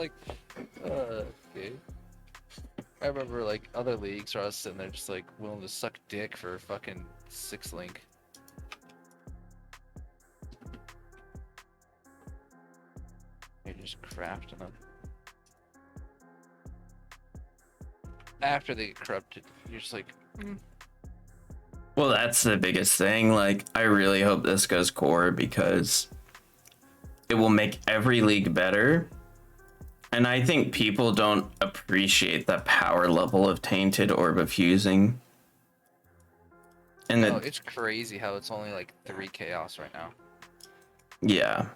Like, okay. I remember like other leagues where I was sitting there just like willing to suck dick for fucking 6 link. You're just crafting them. After they get corrupted, you're just like, Well, that's the biggest thing. Like, I really hope this goes core because it will make every league better. And I think people don't appreciate the power level of Tainted Orb of Fusing. And oh, it's crazy how it's only like 3 chaos right now. yeah.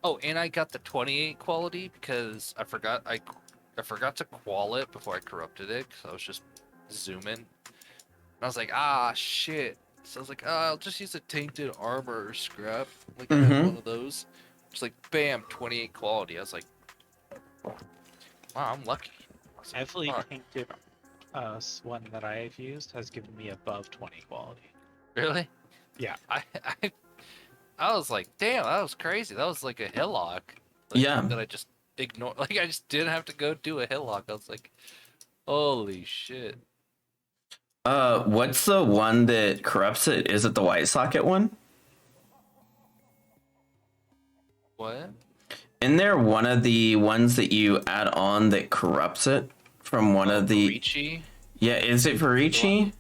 Oh, and I got the 28 quality because I forgot to qual it before I corrupted it because I was just zooming. And I was like, ah, shit. So I was like, I'll just use a tainted armor or scrap. Like, I have one of those. Just like, bam, 28 quality. I was like, wow, I'm lucky. Like, Every tainted one that I've used has given me above 20 quality. Really? Yeah. I was like, damn, that was crazy. That was like a hillock. Like, Yeah. that I just ignored. Like, I just didn't have to go do a hillock. I was like, holy shit. What's the one that corrupts it? Is it the white socket one? What? Isn't there one of the ones that you add on that corrupts it from one of the... Varici? Yeah, is it Varici?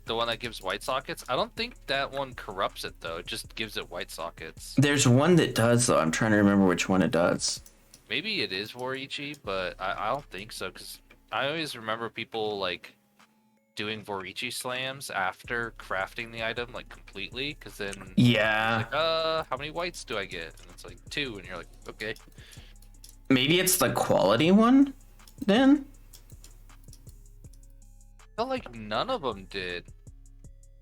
The one that gives white sockets? I don't think that one corrupts it, though. It just gives it white sockets. There's one that does, though. I'm trying to remember which one it does. Maybe it is Varici, but I don't think so, because I always remember people, like, doing Varici slams after crafting the item, like, completely, because then... Yeah. Like, how many whites do I get? And it's like 2, and you're like, okay. Maybe it's the quality one, then? I felt like none of them did.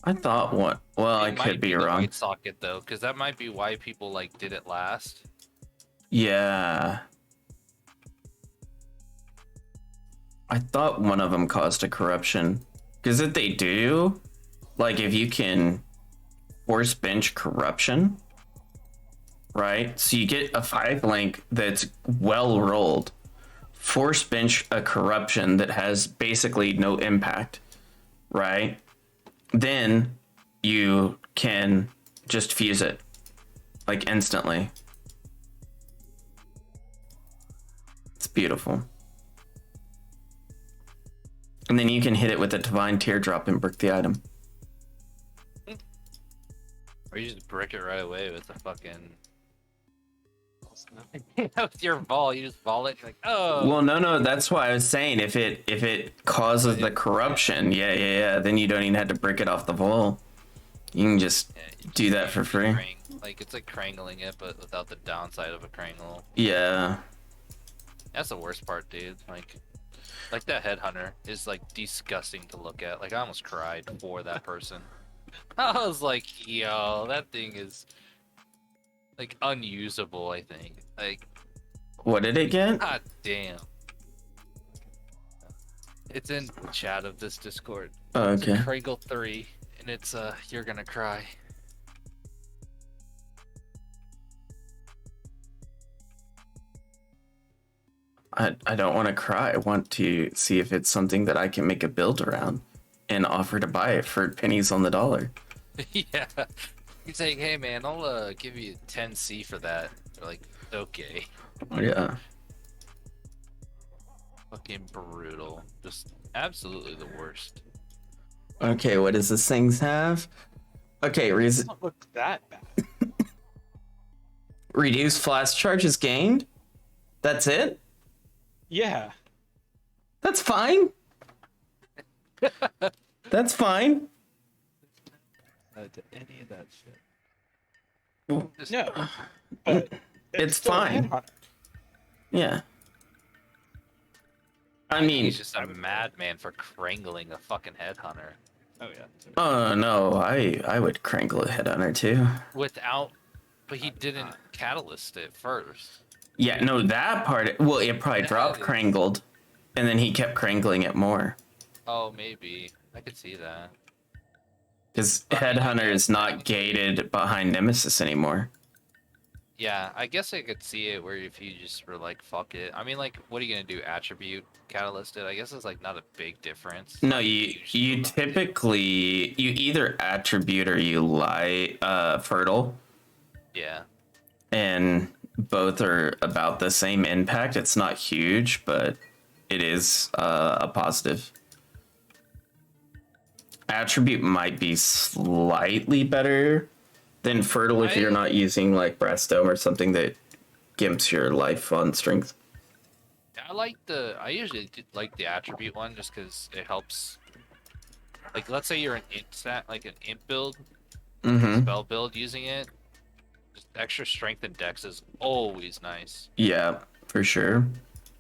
I thought one. Well, I could be the wrong. white socket, though, because that might be why people, like, did it last. Yeah. I thought one of them caused a corruption. Because if they do, like, if you can force bench corruption, right? So you get a 5-link that's well rolled. Force bench a corruption that has basically no impact, right? Then you can just fuse it, like, instantly. It's beautiful. And then you can hit it with a Divine Teardrop and brick the item. Or you just brick it right away with the fucking... with your ball, you just ball it, you're like, oh! Well, no, that's why I was saying if it causes the corruption, yeah, then you don't even have to brick it off the wall. You can just do that for free. Like, it's like crangling it, but without the downside of a crangle. Yeah. That's the worst part, dude. Like that headhunter is like disgusting to look at. Like I almost cried for that person. I was like, yo, that thing is like unusable, I think. Like what did it get? God damn. It's in chat of this Discord. Oh, okay. It's a Kringle 3 and it's you're gonna cry. I don't want to cry. I want to see if it's something that I can make a build around and offer to buy it for pennies on the dollar. Yeah. You're saying, hey man, I'll give you 10C for that. They're like, okay. Yeah. Fucking brutal. Just absolutely the worst. Okay, what does this thing have? Okay, It doesn't look that bad. reduce flash charges gained? That's it? Yeah. That's fine. That's fine. To any of that shit. Just, No. But It's still a fine. headhunter. Yeah. I he's mean, just a madman for crangling a fucking headhunter. Oh yeah. oh no, I would crankle a headhunter too. Without, but he didn't catalyst it first. Yeah, no, that part. Well, it probably dropped crangled, and then he kept crangling it more. Oh, maybe. I could see that. Because headhunter is not gated behind Nemesis anymore. Yeah, I guess I could see it where if you just were like, fuck it. I mean, like, what are you gonna do? Attribute catalysted? I guess it's like not a big difference. It's No, not a you huge you amount. typically you either attribute or you lie fertile, Yeah. and both are about the same impact. It's not huge, but it is a positive. Attribute might be slightly better than fertile if you're not using like Breastome or something that gimps your life on strength. I usually like the attribute one just because it helps. Like, let's say you're an int stat, like an int build, Mm-hmm. spell build using it. Just extra strength and dex is always nice. Yeah, for sure.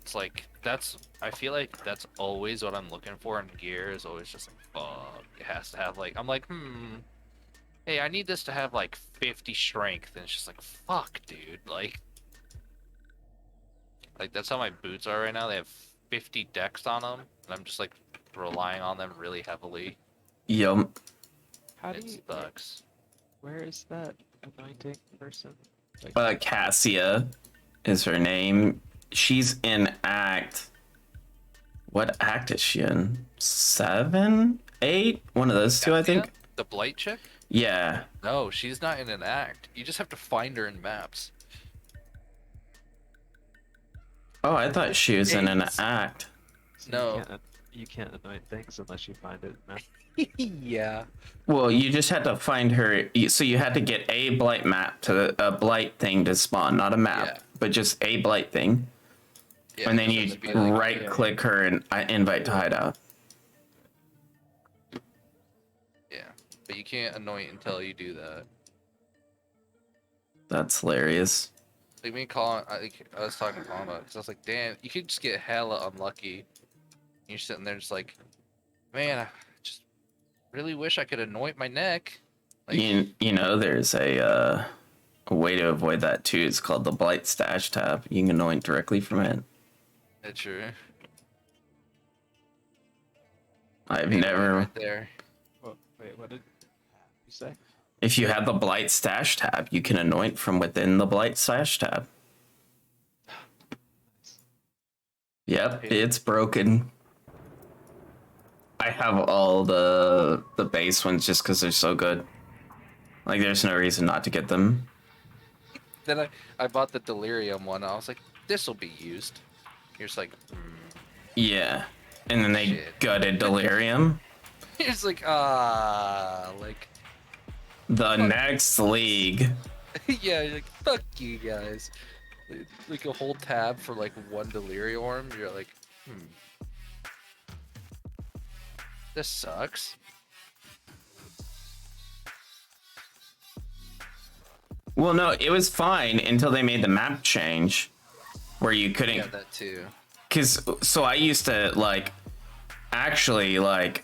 It's like I feel like that's always what I'm looking for in gear. Is always just like, fuck. It has to have like, I'm like, hey, I need this to have like 50 strength, and it's just like, fuck, dude. Like that's how my boots are right now. They have 50 dex on them, and I'm just like relying on them really heavily. Yep. How do It you? sucks. Where is that anointing person? Cassia is her name. She's in act. What act is she in? 7, 8? One of those two, I think. Cassia? The blight chick? Yeah. No, she's not in an act. You just have to find her in maps. Oh, I thought she was in an Eggs. act. So No. you can't anoint things unless you find it. No. Yeah. Well, you just had to find her. So you had to get a blight map to a blight thing to spawn, not a map, Yeah. but just a blight thing. Yeah, And then it you has to be like- right click her and invite to hideout. Yeah, but you can't anoint until you do that. That's hilarious. Like me and Colin, I was talking to Colin about it because I was like, damn, you could just get hella unlucky. And you're sitting there just like, man, I just really wish I could anoint my neck. Like, You know, there's a way to avoid that too. It's called the blight stash tab. You can anoint directly from it. that's true. I've Maybe never. right there. Well, wait, what did you say? If you have the blight stash tab, you can anoint from within the blight stash tab. Yep, it's broken. I have all the base ones just because they're so good. Like, there's no reason not to get them. Then I bought the delirium one. I was like, this will be used. You're just like, Yeah, and then they Shit. gutted delirium. it's like like The next league. yeah, you're like fuck you guys. Like a whole tab for like one delirium orb. You're like, this sucks. Well, no, it was fine until they made the map change, where you couldn't. Yeah, that too. So I used to like actually like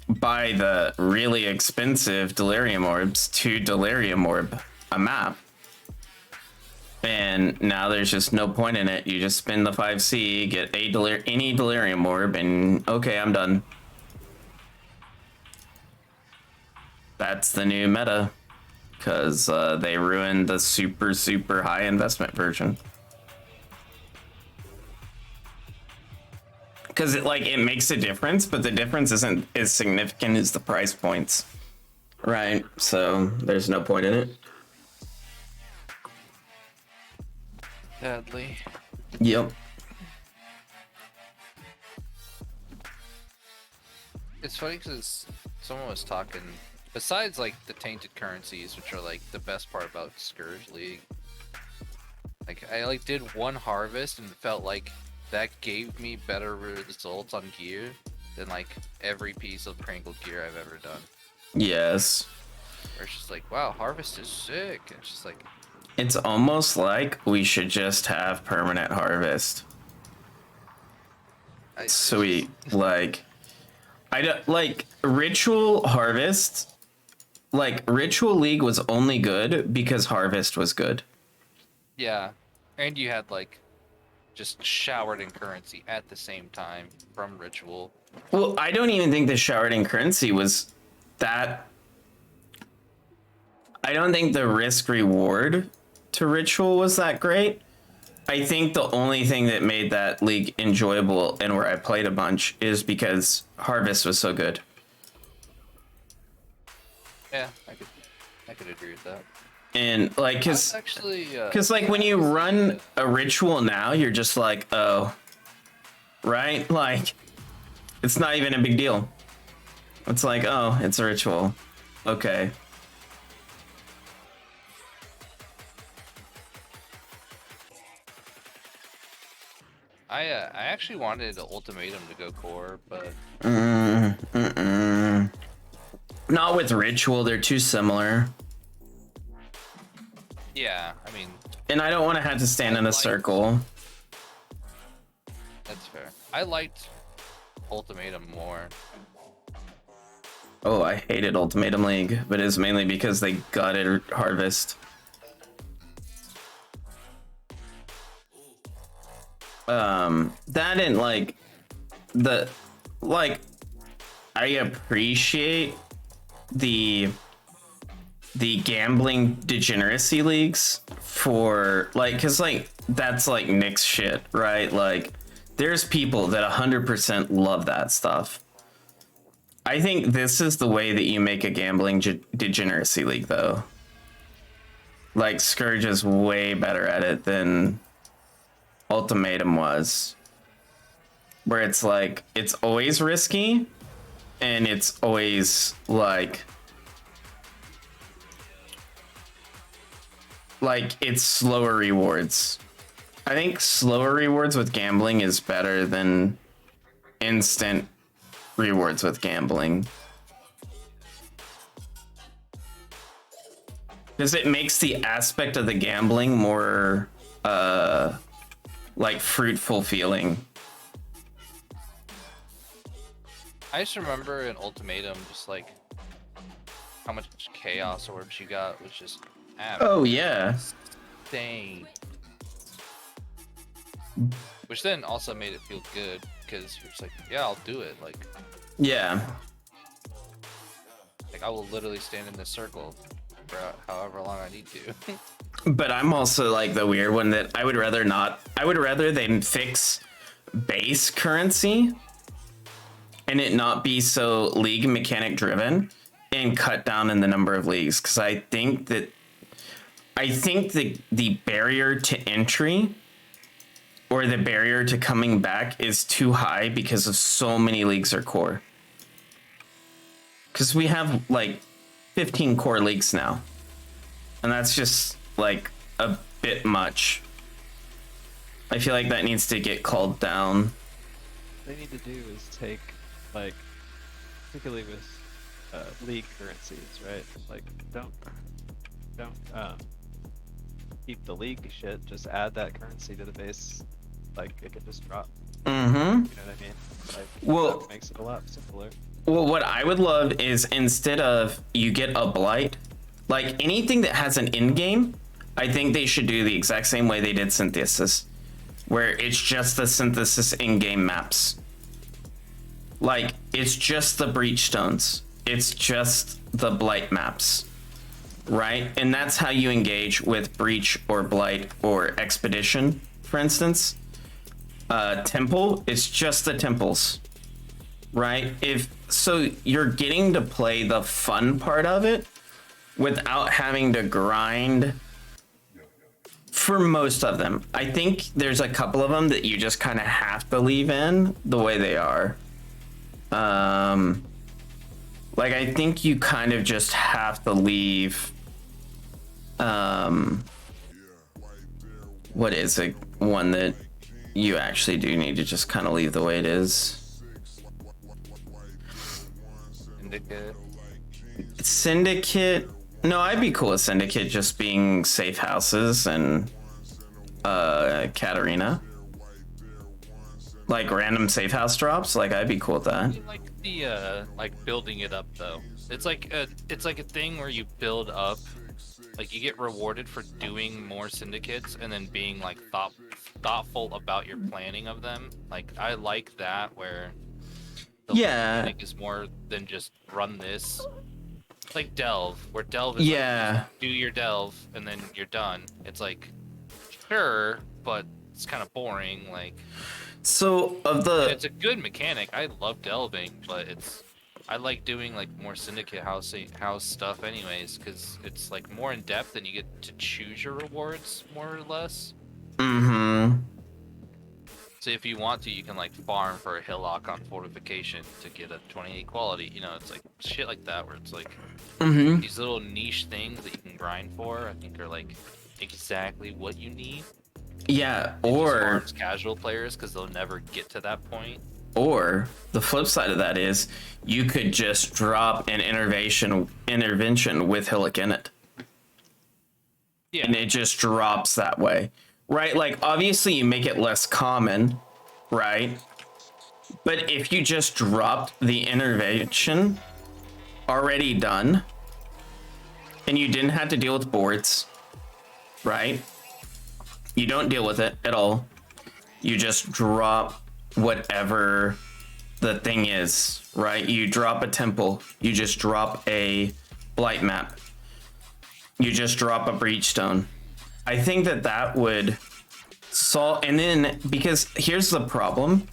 buy the really expensive delirium orbs to delirium orb a map, and now there's just no point in it. You just spend the 5C, get any delirium orb, and okay, I'm done. That's the new meta, because they ruined the super high investment version. Because it makes a difference, but the difference isn't as significant as the price points, right? So there's no point in it. Sadly. Yep. It's funny because someone was talking. Besides like the tainted currencies, which are like the best part about Scourge League. Like I like did one harvest and felt like that gave me better results on gear than like every piece of Pringle gear I've ever done. Yes. Where it's just like, wow, harvest is sick. And it's just like, It's almost like we should just have permanent harvest. Sweet. Like, I don't like ritual harvest. Like, Ritual League was only good because harvest was good. yeah, and you had like just showered in currency at the same time from ritual. Well, I don't even think the showered in currency was that. I don't think the risk reward to Ritual was that great. I think the only thing that made that league enjoyable and where I played a bunch is because Harvest was so good. Yeah, I could agree with that. And like, That's actually, because like when you run a Ritual now, you're just like, oh, right? Like, it's not even a big deal. It's like, oh, it's a Ritual. Okay. I actually wanted the Ultimatum to go core, but Not with Ritual, they're too similar. yeah, I mean, And I don't want to have to stand in a liked- circle. that's fair. I liked Ultimatum more. Oh, I hated Ultimatum League, but it's mainly because they gutted Harvest. That and like I appreciate the gambling degeneracy leagues for like, cause like that's like Nick's shit, right? Like there's people that 100% love that stuff. I think this is the way that you make a gambling degeneracy league though. Like Scourge is way better at it than Ultimatum was, where it's like it's always risky and it's always like it's slower rewards. I think slower rewards with gambling is better than instant rewards with gambling, because it makes the aspect of the gambling more like fruitful feeling. I just remember in Ultimatum, just like how much Chaos Orbs you got was just Oh yeah. insane. Which then also made it feel good because you're just like, yeah, I'll do it. Like Yeah. I will literally stand in this circle for however long I need to. But I'm also like the weird one that I would rather not. I would rather they fix base currency and it not be so league mechanic driven and cut down in the number of leagues, because I think the barrier to entry or the barrier to coming back is too high because of so many leagues are core. Because we have like 15 core leagues now, and that's just like a bit much. I feel like that needs to get called down. What they need to do is take, like, particularly with league currencies, right? Like, don't keep the league shit. Just add that currency to the base. Like, it could just drop. Mm-hmm. You know what I mean? Like, Well- that makes it a lot simpler. Well, what I would love is instead of you get a blight, like anything that has an in game, I think they should do the exact same way they did Synthesis, where it's just the Synthesis in-game maps. Like, it's just the Breach Stones. It's just the Blight maps, right? And that's how you engage with Breach or Blight or Expedition, for instance. Temple, it's just the temples, right? So you're getting to play the fun part of it without having to grind for most of them. I think there's a couple of them that you just kind of have to leave in the way they are. Like, I think you kind of just have to leave. What is it? One that you actually do need to just kind of leave the way it is. Syndicate. No, I'd be cool with Syndicate just being safe houses and Katarina. Like random safe house drops. Like, I'd be cool with that. I like the like building it up though. It's like a thing where you build up, like you get rewarded for doing more syndicates and then being like thoughtful about your planning of them. Like, I like that, where the Yeah. mechanic is more than just run this. like delve, where delve is Yeah. like, do your delve and then you're done. It's like, sure, but it's kind of boring. Like, So of and the it's a good mechanic. I love delving, but I like doing like more syndicate house stuff anyways, because it's like more in depth and you get to choose your rewards more or less. mm-hmm. So if you want to, you can like farm for a hillock on fortification to get a 28 quality. You know, it's like shit like that where it's like Mm-hmm. these little niche things that you can grind for. I think are like exactly what you need. Yeah, It just or harms casual players because they'll never get to that point. or the flip side of that is you could just drop an intervention with Hillock in it. Yeah, And it just drops that way. Right? Like obviously you make it less common, right? But if you just dropped the intervention already done and you didn't have to deal with boards, right? You don't deal with it at all. You just drop whatever the thing is, right? You drop a temple, you just drop a blight map, you just drop a breachstone. I think that that would solve. And then because here's the problem,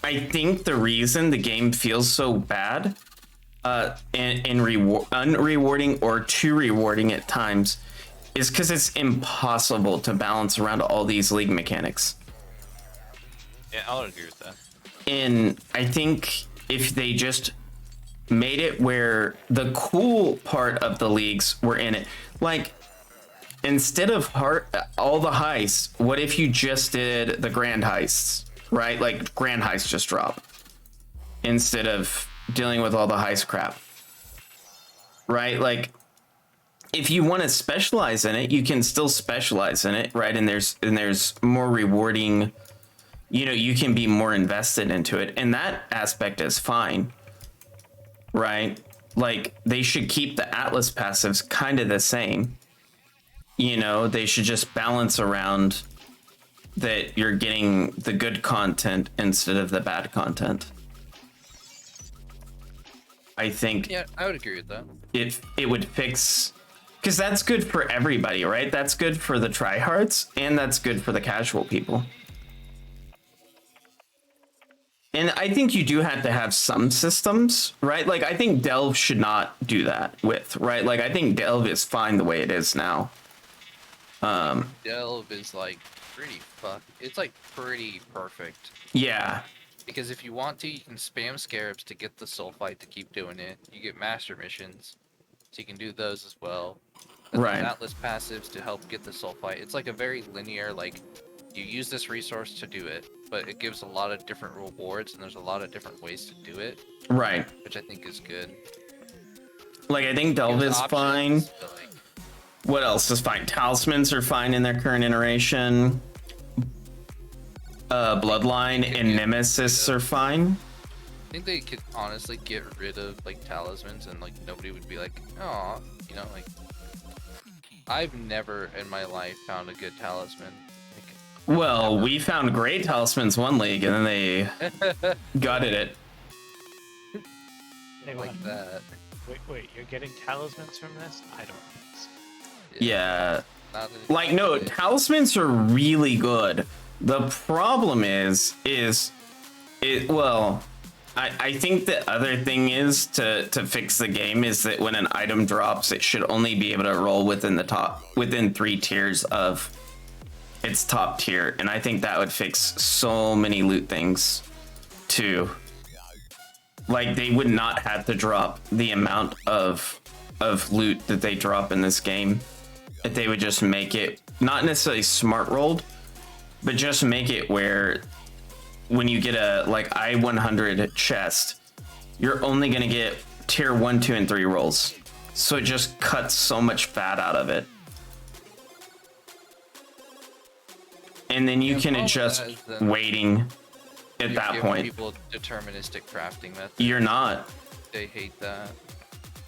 I think the reason the game feels so bad and unrewarding or too rewarding at times is because it's impossible to balance around all these league mechanics. yeah, I'll agree with that. And I think if they just made it where the cool part of the leagues were in it, like instead of all the heists, what if you just did the grand heists, right? Like grand heists just drop instead of dealing with all the heist crap, right? Like if you want to specialize in it, you can still specialize in it, right? And there's more rewarding, you know, you can be more invested into it, and that aspect is fine, right? Like they should keep the Atlas passives kind of the same. You know, they should just balance around that you're getting the good content instead of the bad content. I think Yeah, I would agree with that. it would fix, because that's good for everybody, right? That's good for the tryhards and that's good for the casual people. And I think you do have to have some systems, right? Like I think Delve should not do that with, right? Like I think Delve is fine the way it is now. Delve is like it's like pretty perfect. Yeah. Because if you want to, you can spam scarabs to get the sulfite to keep doing it. You get master missions, so you can do those as well. And Right. then Atlas passives to help get the sulfite. It's like a very linear, like, you use this resource to do it, but it gives a lot of different rewards, and there's a lot of different ways to do it, Right. which I think is good. Like I think Delve Gives is options, fine. but, like, What else is fine? Talismans are fine in their current iteration. Bloodline and Nemesis are fine. I think they could honestly get rid of like talismans, and like nobody would be like, oh, you know, like I've never in my life found a good talisman. Well, we found great talismans one league, and then they gutted it. Like that. Wait, you're getting talismans from this? I don't think so. Yeah. Not Like, no, talismans are really good. The problem is it, well, I think the other thing is to fix the game is that when an item drops, it should only be able to roll within 3 tiers of its top tier. And I think that would fix so many loot things too. Like they would not have to drop the amount of loot that they drop in this game. If they would just make it not necessarily smart rolled, but just make it where when you get a like I-100 chest, you're only gonna get tier 1, 2, and 3 rolls. So it just cuts so much fat out of it. And then you can adjust weighting at that point. People deterministic crafting method. You're not. They hate that.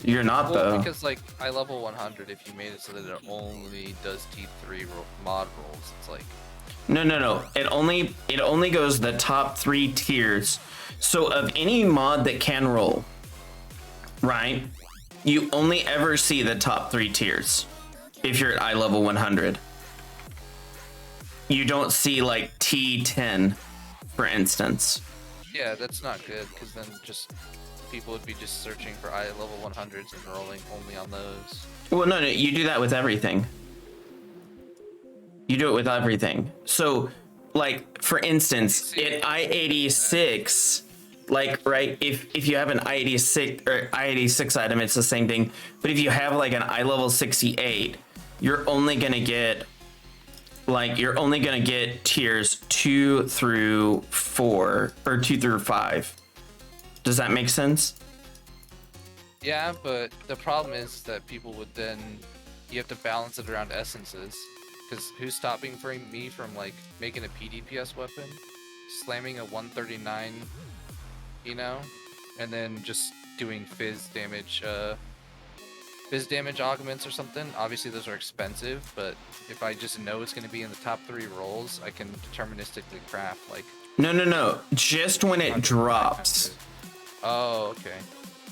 You're not Well, though. because like I level 100, if you made it so that it only does T3 mod rolls, it's like No. It only goes the top 3 tiers. So of any mod that can roll, right? you only ever see the top 3 tiers if you're at eye level 100. You don't see like T10, for instance. Yeah, that's not good, because then just people would be just searching for eye level 100s and rolling only on those. Well, no, you do that with everything. You do it with everything. So, like, for instance, at I-86, like, right, if you have an I-86 or I-86 item, it's the same thing. But if you have like an eye level 68, you're only gonna get tiers 2 through 4 or 2 through 5. Does that make sense? Yeah, but the problem is that people would then, you have to balance it around essences. Because who's stopping me from like making a PDPS weapon, slamming a 139, you know, and then just doing fizz damage augments or something. Obviously those are expensive, but if I just know it's going to be in the top 3 rolls, I can deterministically craft like. No. Just when it drops. Oh, okay.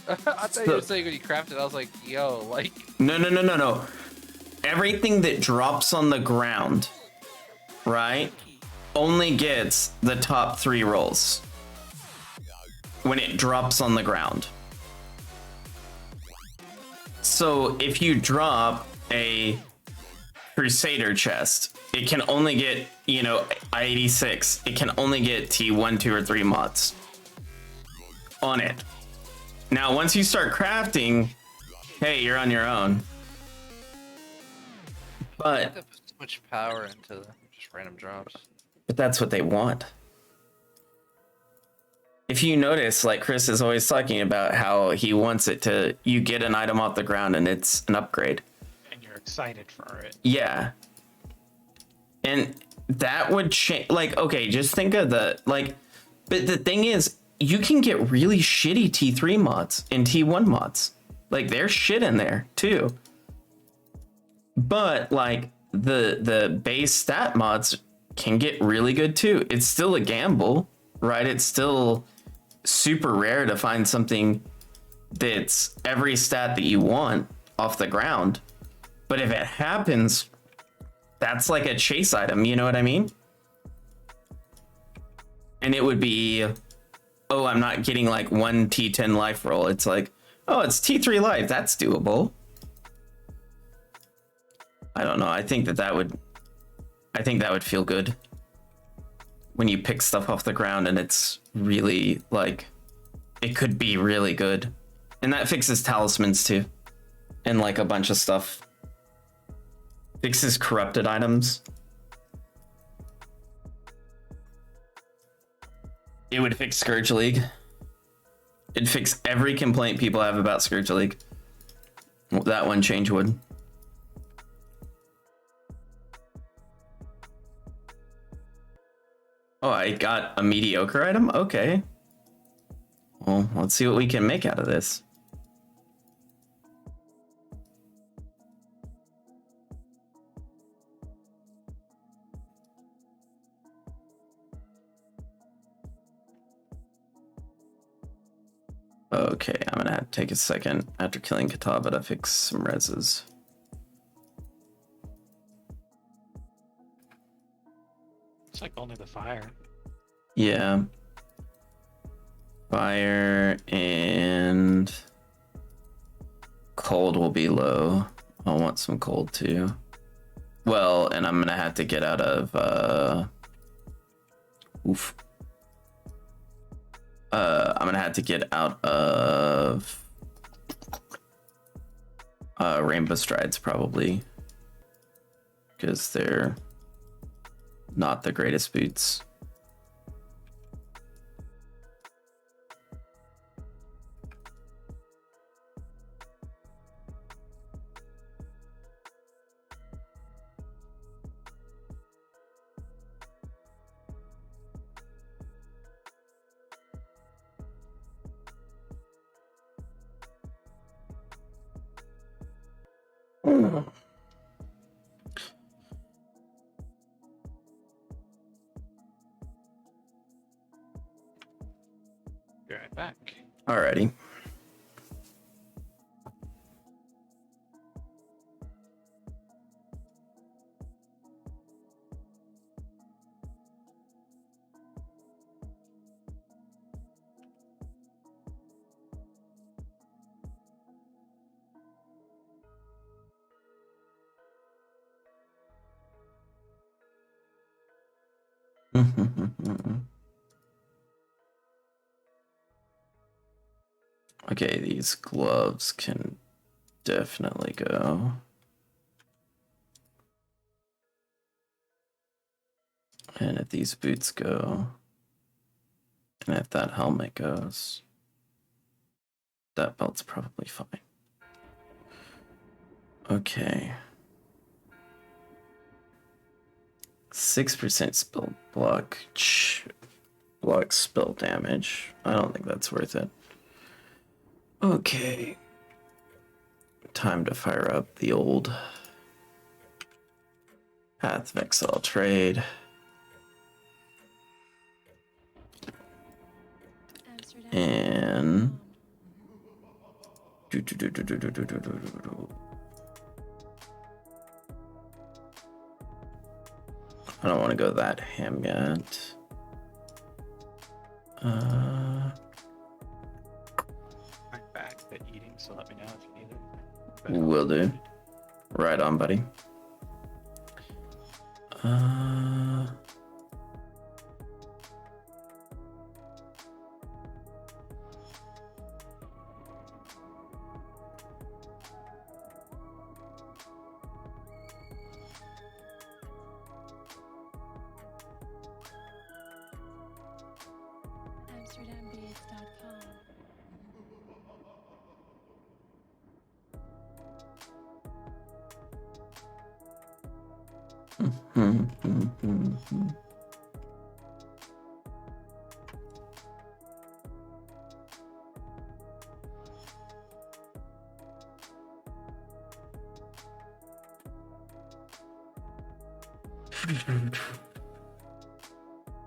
I thought you were saying when you craft it, I was like, yo, like. No. Everything that drops on the ground, right, only gets the top 3 rolls when it drops on the ground. So if you drop a Crusader chest, it can only get, you know, I-86. It can only get T1, 2, or 3 mods on it. Now, once you start crafting, hey, you're on your own. But Put so much power into just random drops. But that's what they want. If you notice, like Chris is always talking about how he wants it to, you get an item off the ground and it's an upgrade. And you're excited for it. Yeah. And that would change, like, okay, just think of but the thing is, you can get really shitty T3 mods and T1 mods. Like, there's shit in there too. But like the base stat mods can get really good too. It's still a gamble, right? It's still super rare to find something that's every stat that you want off the ground. But if it happens, that's like a chase item, you know what I mean? And it would be, oh, I'm not getting like 1 T10 life roll. It's like, oh, it's T3 life. That's doable. I don't know. I think that would feel good when you pick stuff off the ground and it's really like, it could be really good. And that fixes talismans too. And like a bunch of stuff. Fixes corrupted items. It would fix Scourge League. It'd fix every complaint people have about Scourge League. That one change would. Oh, I got a mediocre item? Okay. Well, let's see what we can make out of this. Okay, I'm gonna have to take a second after killing Katava to fix some reses. It's like only the fire. Yeah. Fire and cold will be low. I'll want some cold too. Well, and I'm gonna have to get out of I'm gonna have to get out of Rainbow Strides probably, because they're not the greatest boots. Be right back. Alrighty. Okay, these gloves can definitely go. And if these boots go, and if that helmet goes, that belt's probably fine. Okay. 6% spell block spell damage. I don't think that's worth it. Okay. Time to fire up the old Path of Exile trade. And I don't want to go that ham yet. I'm back at eating, so let me know if you need it. But Will do. Right on, buddy. AmsterdamBase.com.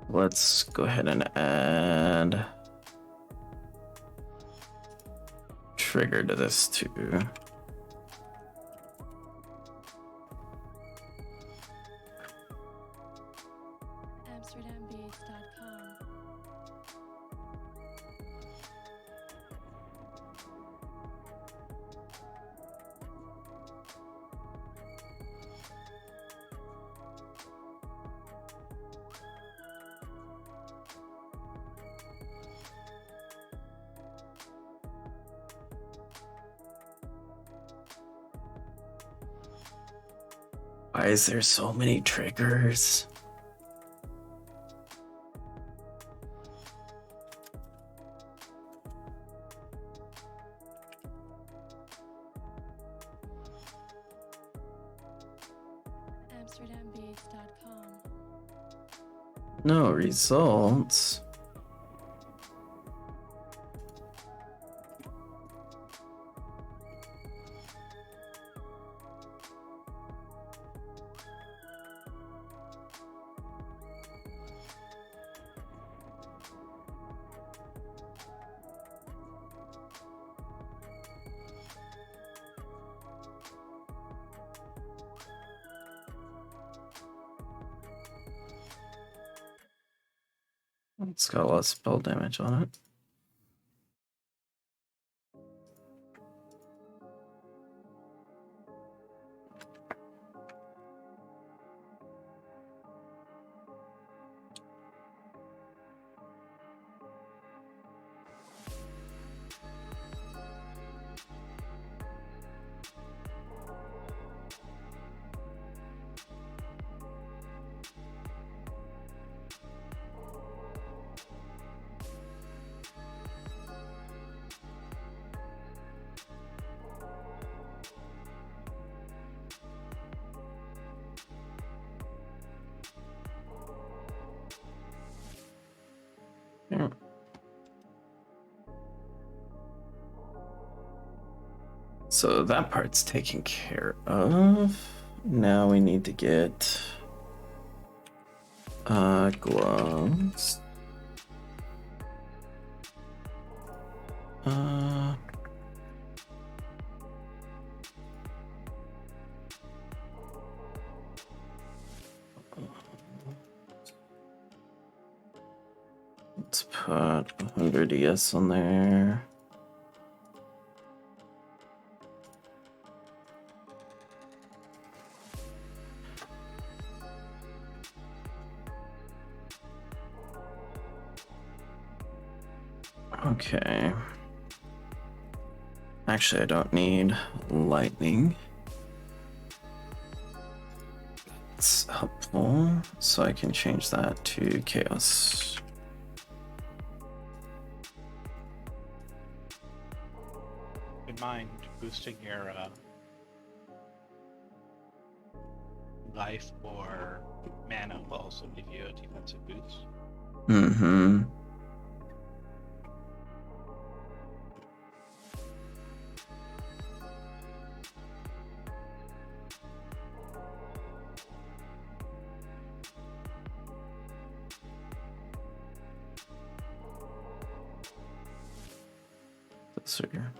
Let's go ahead and add trigger to this too. AmsterdamBase.com. Why is there so many triggers? AmsterdamBase.com. No results. It's got a lot of spell damage on it. Yeah. So that part's taken care of. Now we need to get gloves. Let's put 100 ES on there. Okay. Actually, I don't need lightning. It's helpful, so I can change that to chaos. In mind, boosting your life or mana will also give you a defensive boost. Mm-hmm. That's here.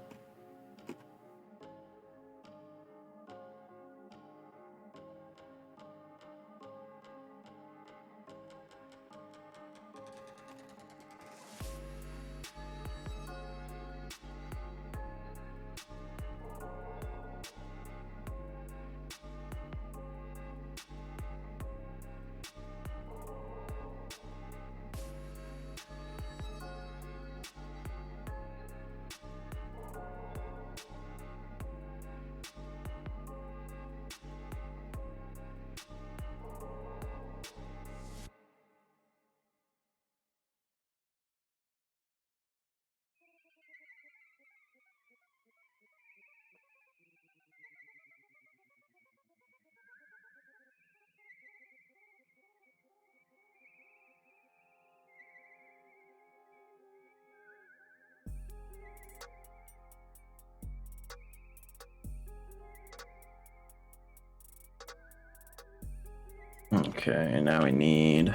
Okay, now we need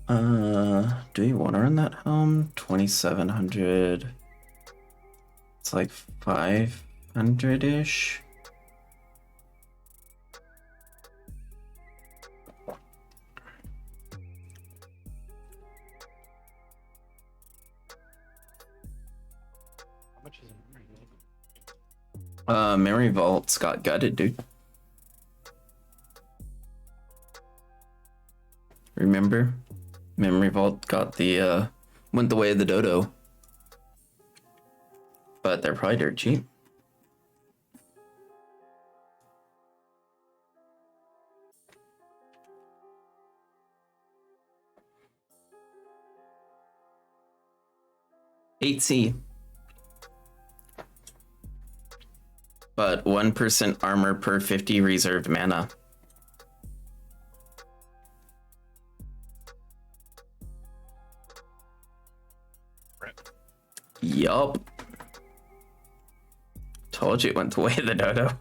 do you want to run that helm? 2700. It's like 500-ish. How much is it? Memory Vault's got gutted, dude. Remember? Memory Vault got the went the way of the dodo. But they're probably dirt cheap. C, but 1% armor per 50 reserved mana. Rip. Yup. Told you it went the way of the dodo.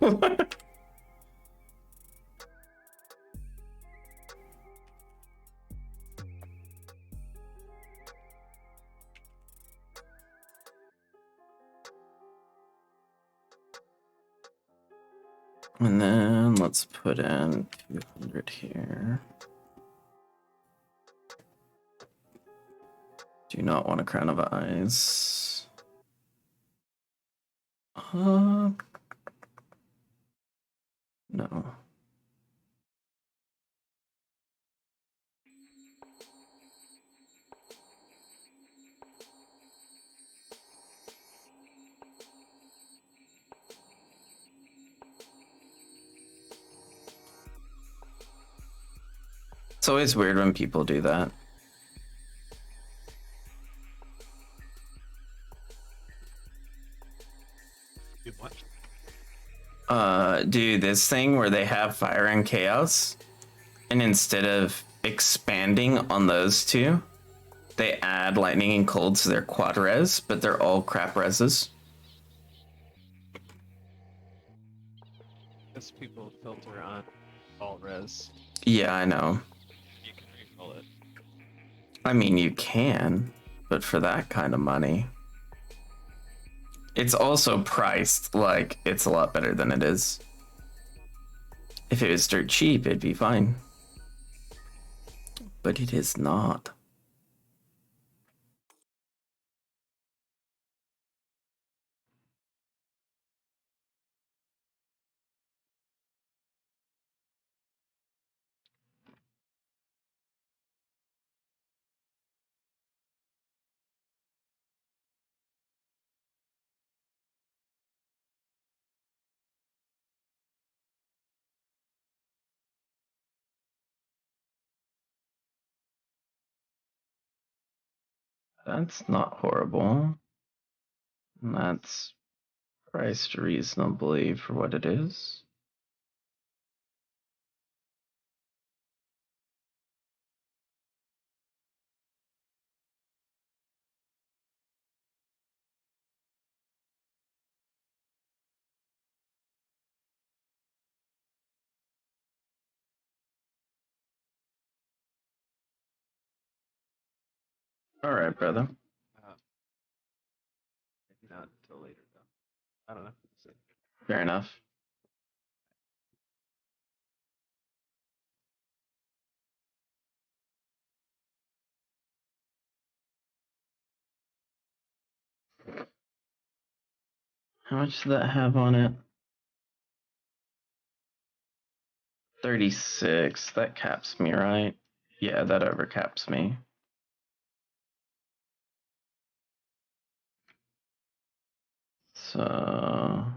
And then let's put in 200 here. Do not want a crown of eyes. No. It's always weird when people do that. Do what? Do this thing where they have fire and chaos, and instead of expanding on those two, they add lightning and cold, so they're quad res, but they're all crap reses. Because people filter on all res. Yeah, I know. You can reroll it. I mean, you can, but for that kind of money. It's also priced like it's a lot better than it is. If it was dirt cheap, it'd be fine. But it is not. That's not horrible. And that's priced reasonably for what it is. All right, brother. Maybe not until later though. I don't know. So, Fair enough. How much does that have on it? 36. That caps me, right? Yeah, that overcaps me. So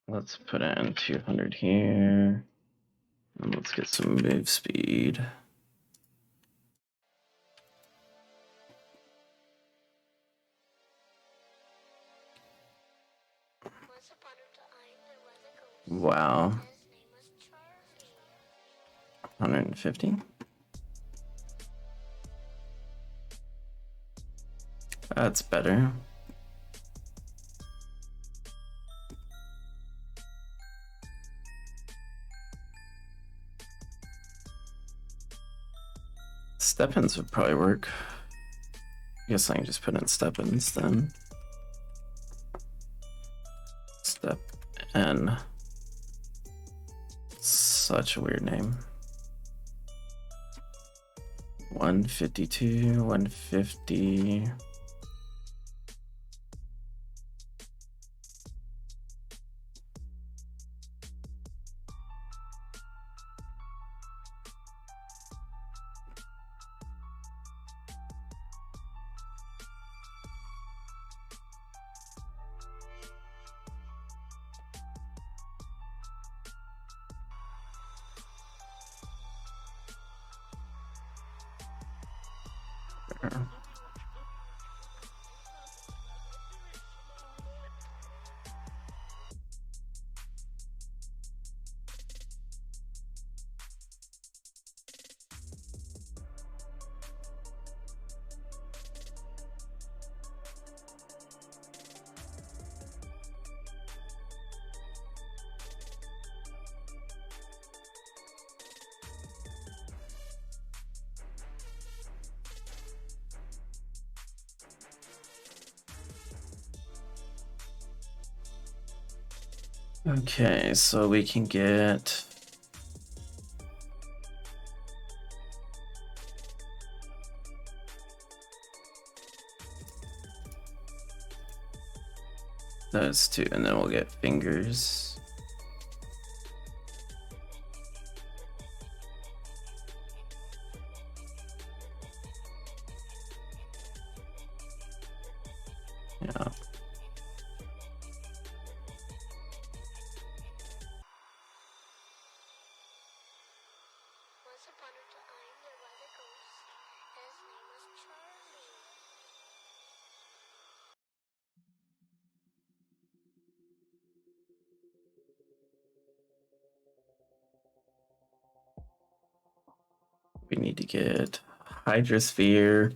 let's put in 200 here. And let's get some move speed. Wow. 150. That's better. Step-ins would probably work. I guess I can just put in step-ins then. Step N. Such a weird name. 152, 150. Okay, so we can get those two, and then we'll get fingers. Yeah. We need to get Hydrosphere.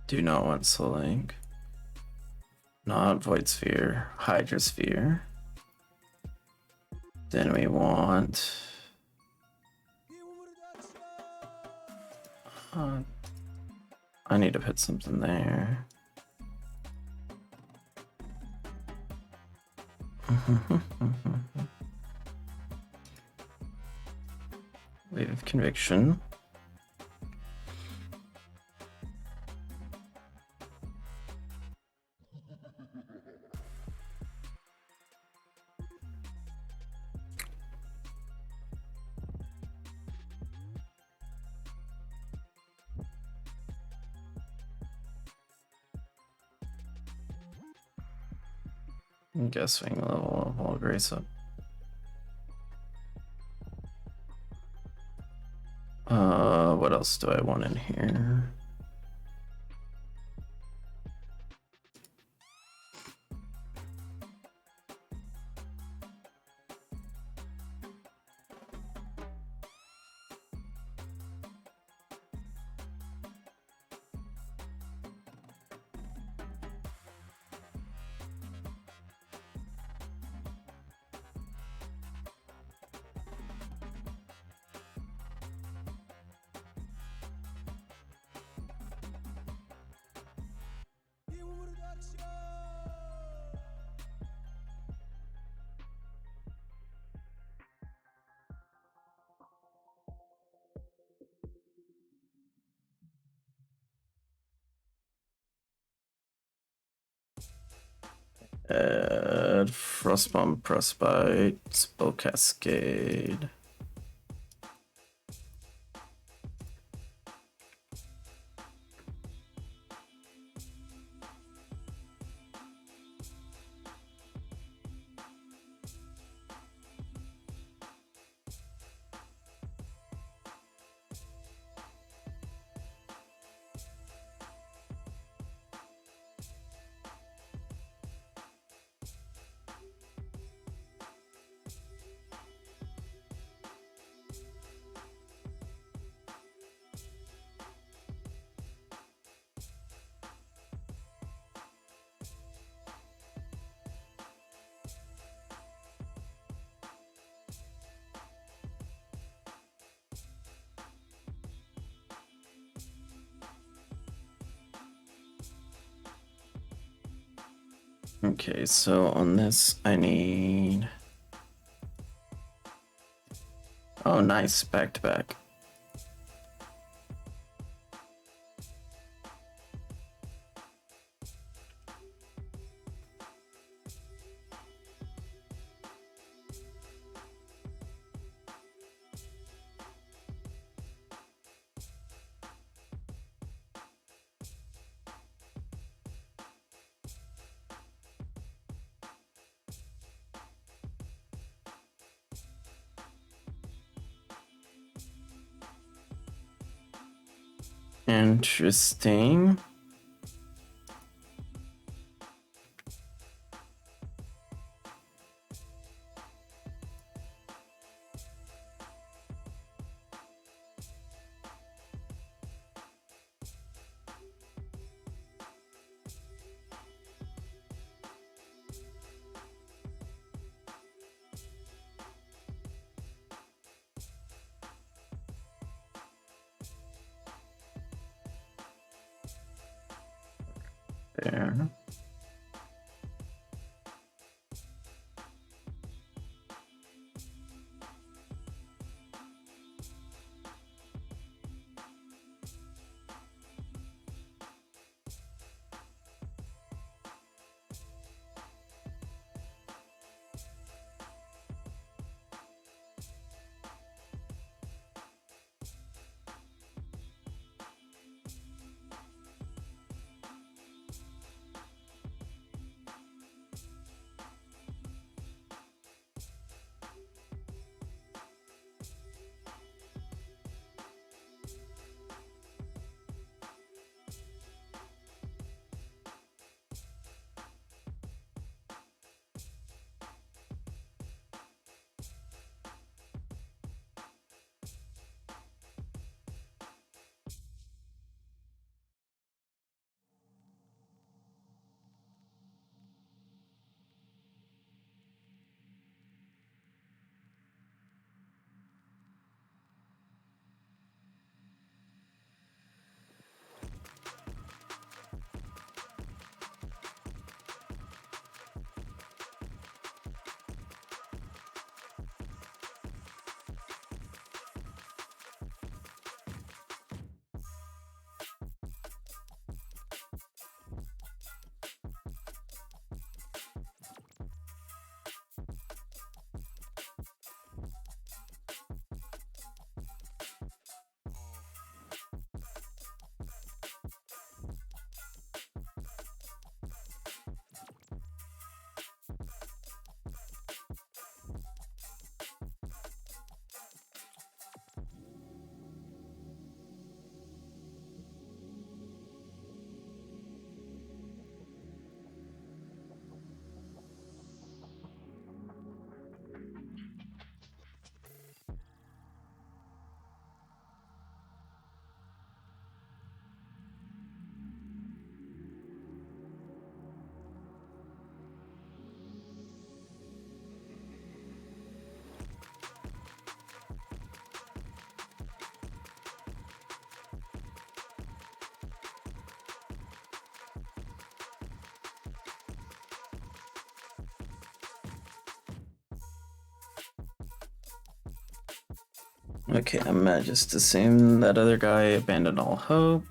Do not want Soul Link. Not Void Sphere, Hydrosphere. Then we want. I need to put something there. Wave of Conviction. I'm guessing level of all grace up. What else do I want in here? Add Frostbomb, Frostbite, Spell Cascade. Okay, so on this I need... Oh, nice, back to back. Interesting. There. Okay, I'm gonna just assume that other guy abandoned all hope.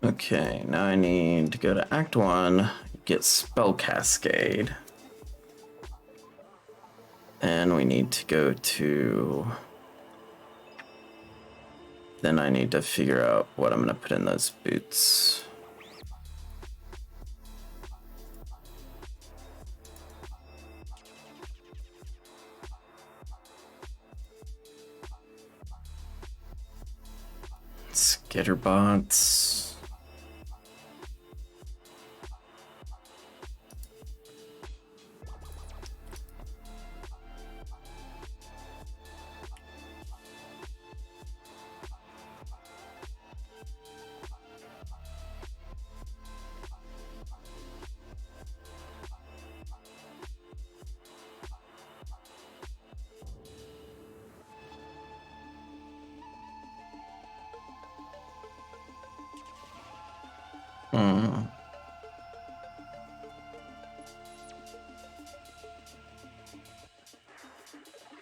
Okay, now I need to go to Act 1, get Spell Cascade. And we need to go to... Then I need to figure out what I'm going to put in those boots. Skitterbots.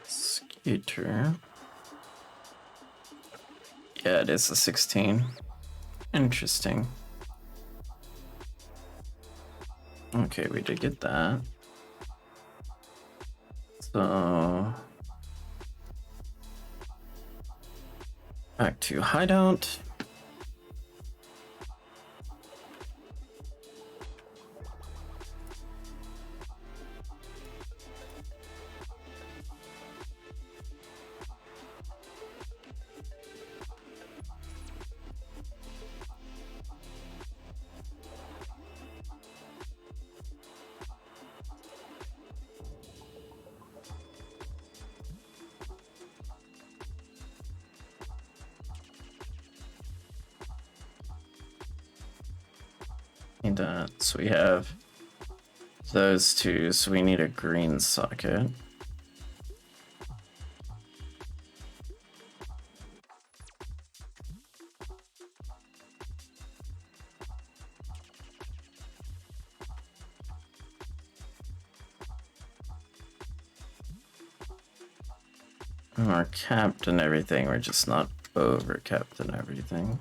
Skeeter. Yeah, it is a 16. Interesting. Okay, we did get that. So... Back to Hideout. And so we have those two, so we need a green socket. We're capped and everything, we're just not over capped and everything.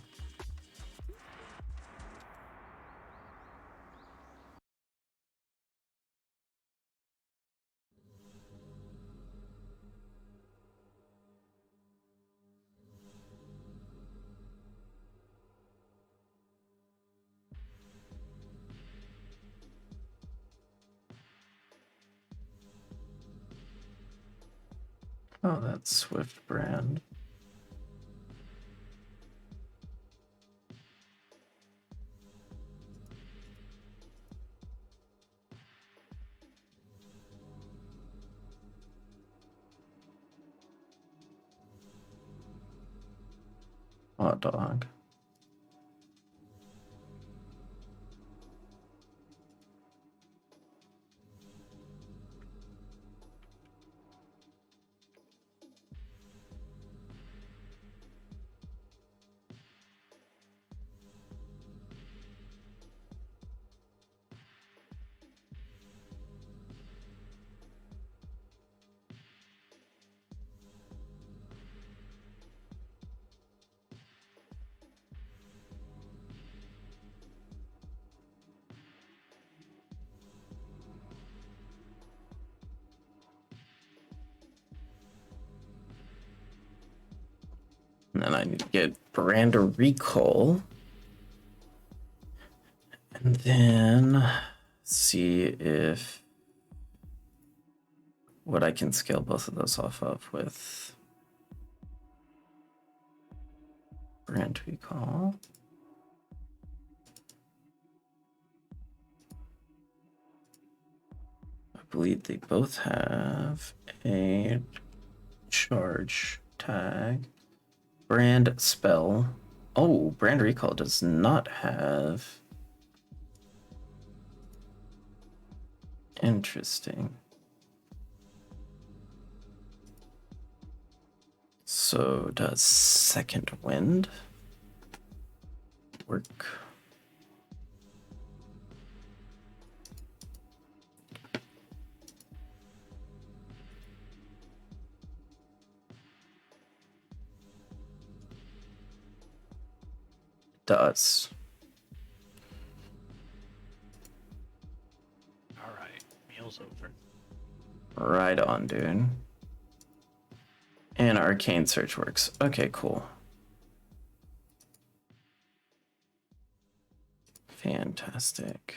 Oh, that's Swift brand. Hot dog. And then I need to get brand recall. And then see if what I can scale both of those off of with brand recall. I believe they both have a charge tag. Brand spell. Oh, brand recall does not have. Interesting. So does second wind work? Does. All right, meal's over. Right on, dude. And arcane search works. Okay, cool. Fantastic.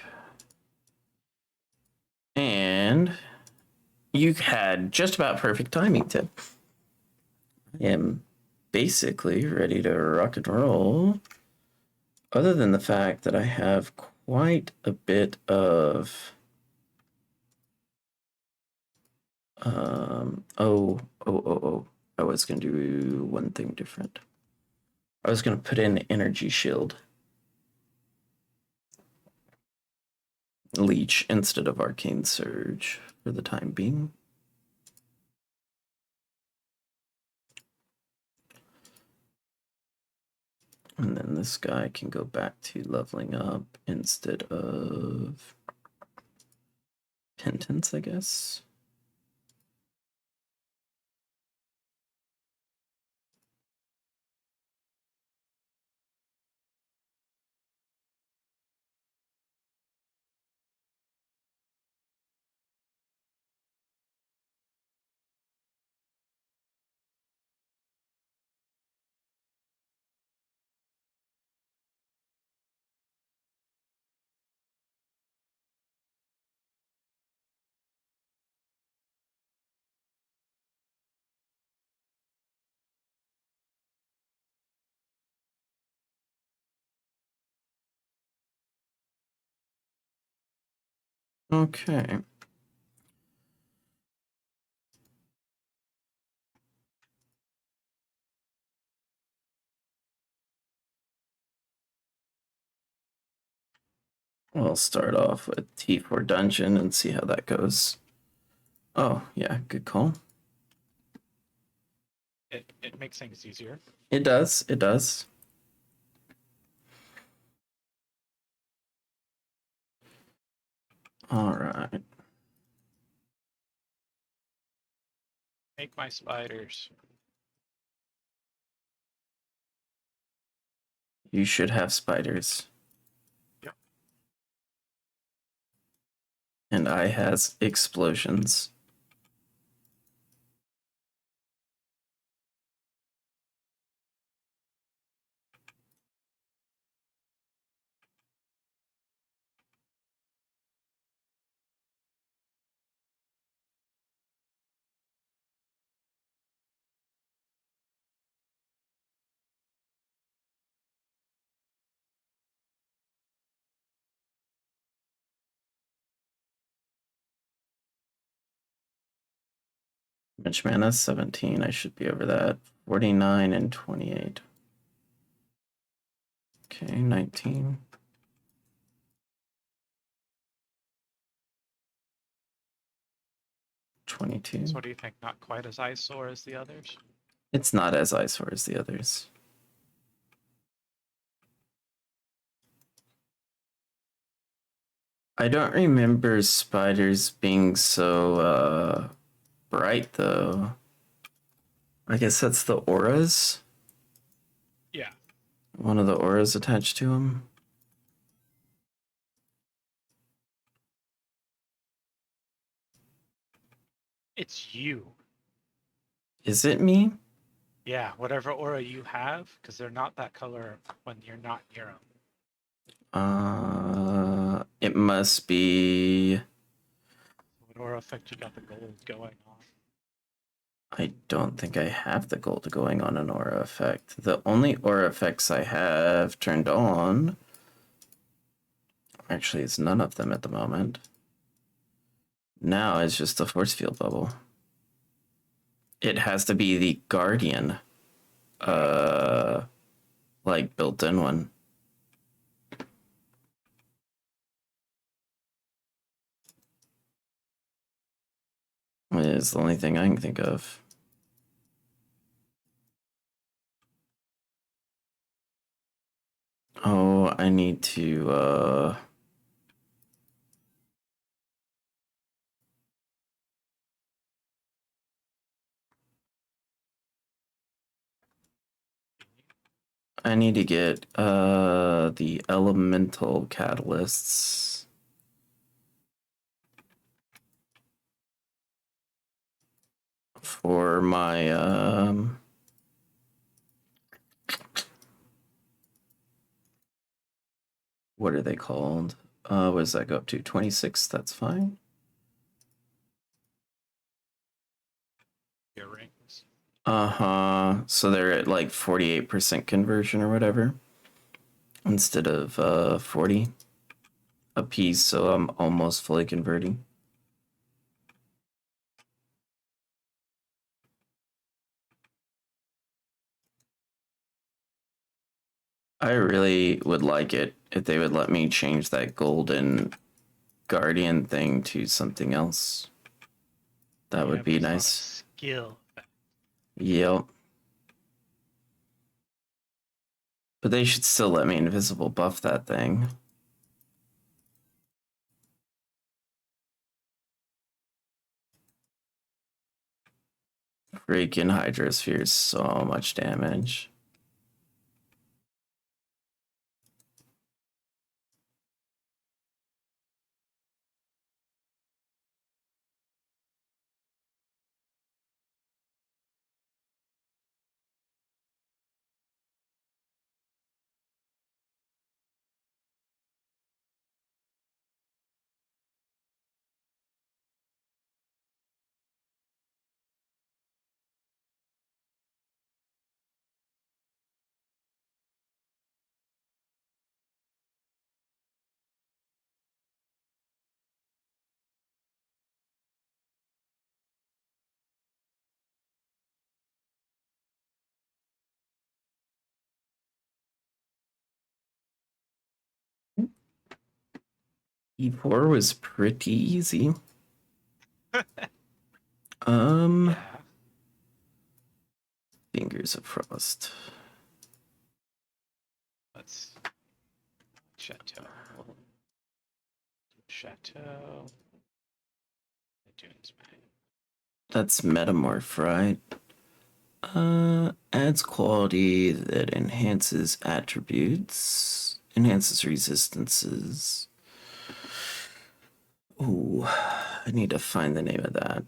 And you had just about perfect timing, Tip. I am basically ready to rock and roll. Other than the fact that I have quite a bit of I was gonna do one thing different. I was gonna put in energy shield. Leech instead of arcane surge for the time being. And then this guy can go back to leveling up instead of Penance, I guess. Okay. We'll start off with T4 Dungeon and see how that goes. Oh, yeah, good call. It makes things easier. It does, it does. All right. Make my spiders. You should have spiders. Yep. And I has explosions. Which mana? 17. I should be over that. 49 and 28. Okay, 19. 22. So what do you think? Not quite as eyesore as the others? It's not as eyesore as the others. I don't remember spiders being so bright though. I guess that's the auras. Yeah. One of the auras attached to them. It's you. Is it me? Yeah, whatever aura you have, because they're not that color when you're not near them. It must be. What aura effect you got the gold going on? I don't think I have the gold going on an aura effect. The only aura effects I have turned on. Actually, it's none of them at the moment. Now it's just a force field bubble. It has to be the Guardian, like built-in one. It's the only thing I can think of. Oh, I need to, I need to get, the elemental catalysts. For my, what are they called? What does that go up to? 26? That's fine. Earrings. Uh-huh. So they're at like 48% conversion or whatever. Instead of 40 a piece, so I'm almost fully converting. I really would like it if they would let me change that golden guardian thing to something else. That would be based on a nice. skill. Yep. But they should still let me invisible buff that thing. Freaking Hydrosphere is so much damage. E4 was pretty easy. Yeah. Fingers of Frost. Let's Chateau. Chateau. Dunes, man. That's Metamorph, right? Adds quality that enhances attributes, enhances resistances. Ooh, I need to find the name of that.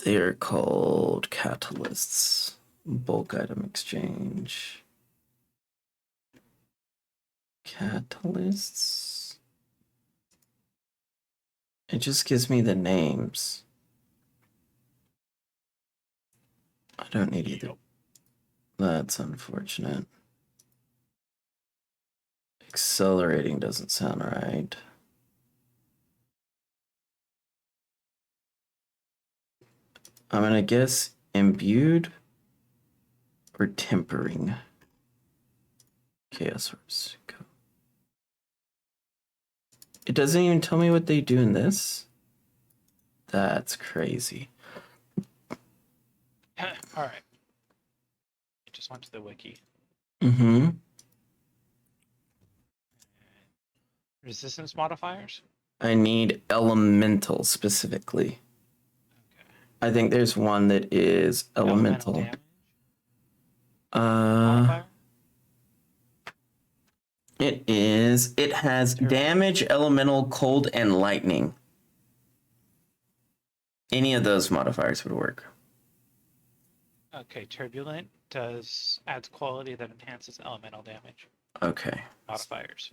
They are called catalysts. Bulk item exchange. Catalysts. It just gives me the names. I don't need either. Yep. That's unfortunate. Accelerating doesn't sound right. I'm gonna guess imbued or tempering. Chaos orbs. Go. It doesn't even tell me what they do in this. That's crazy. All right. Just went to the wiki. Mm-hmm. Resistance modifiers. I need elemental specifically. Okay. I think there's one that is elemental. Damage Uh, modifier. it is. It has damage, elemental, cold, and lightning. Any of those modifiers would work. Okay, Turbulent adds quality that enhances elemental damage Okay. modifiers.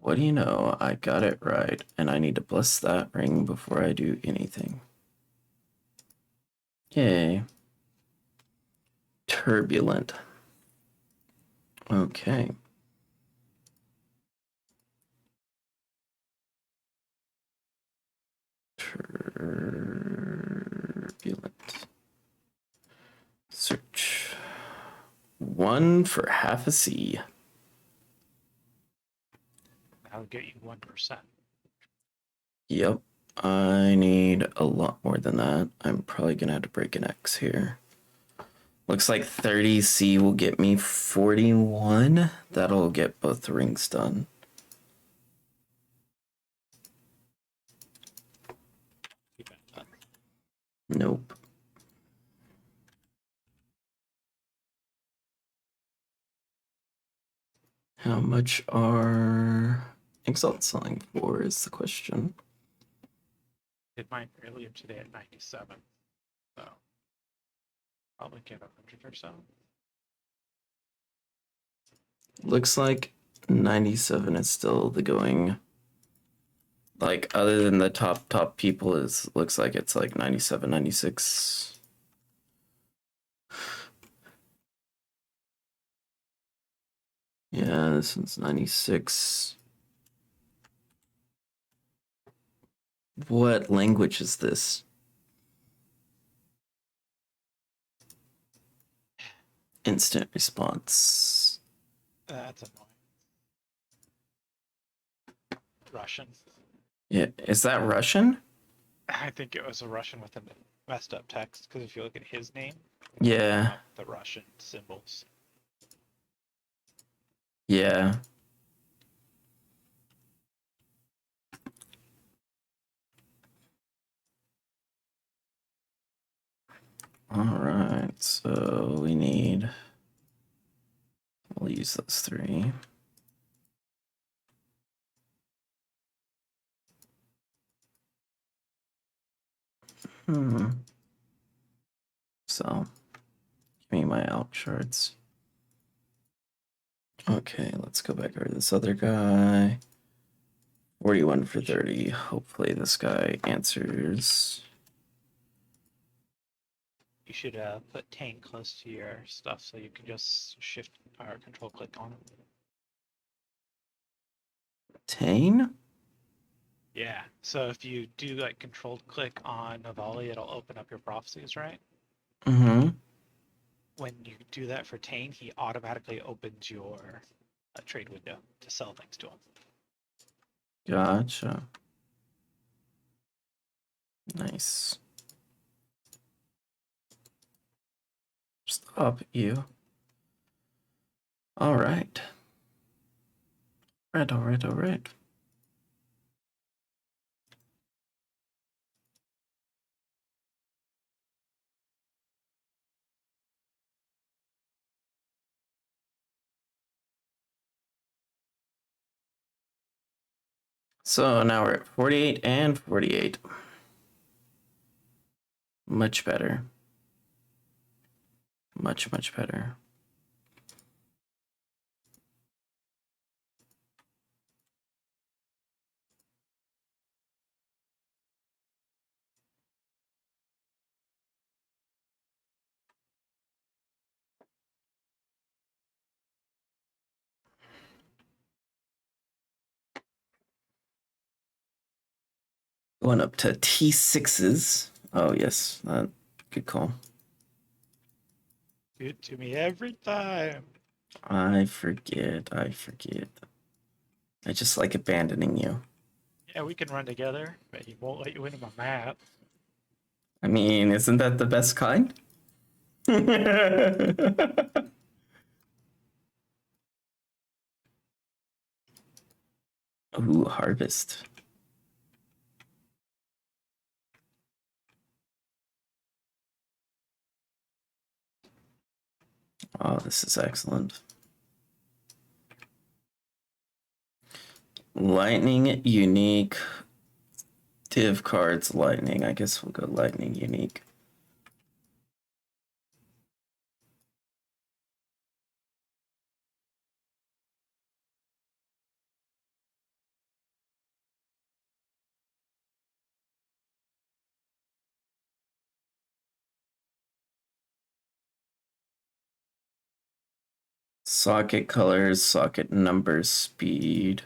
What do you know? I got it right, and I need to bless that ring before I do anything. Yay. Turbulent. Okay. Turbulent. Search. 1 for half a C. That'll get you 1%. Yep. I need a lot more than that. I'm probably gonna have to break an X here. Looks like 30C will get me 41. That'll get both rings done. Keep it up. Nope. How much are Exalt selling for is the question. Did mine earlier today at 97. So probably get 100 or so. Looks like 97 is still the going. Like, other than the top people, looks like it's like 97, 96. Yeah, this one's 96. What language is this? Instant response. That's annoying. Russian. Yeah, is that Russian? I think it was a Russian with a messed up text because if you look at his name, Yeah, the Russian symbols. yeah. All right, so we need. We'll use those 3. So, give me my out shards. Okay, let's go back over to this other guy. 41 for 30. Hopefully this guy answers. You should put Tane close to your stuff so you can just shift or control click on it. Tane? Yeah. So if you do like controlled click on Navali, it'll open up your prophecies, right? Mm-hmm. When you do that for Tane, he automatically opens your trade window to sell things to him. Gotcha. Nice. Stop you. All right. All right. So now we're at 48 and 48. Much better. Much better. Going up to T6s. Oh, yes. Good call. Do it to me every time. I forget. I just like abandoning you. Yeah, we can run together, but he won't let you into my map. I mean, isn't that the best kind? Ooh, harvest. Oh, this is excellent. Lightning unique. Div cards lightning. I guess we'll go lightning unique. Socket colors, socket numbers, speed.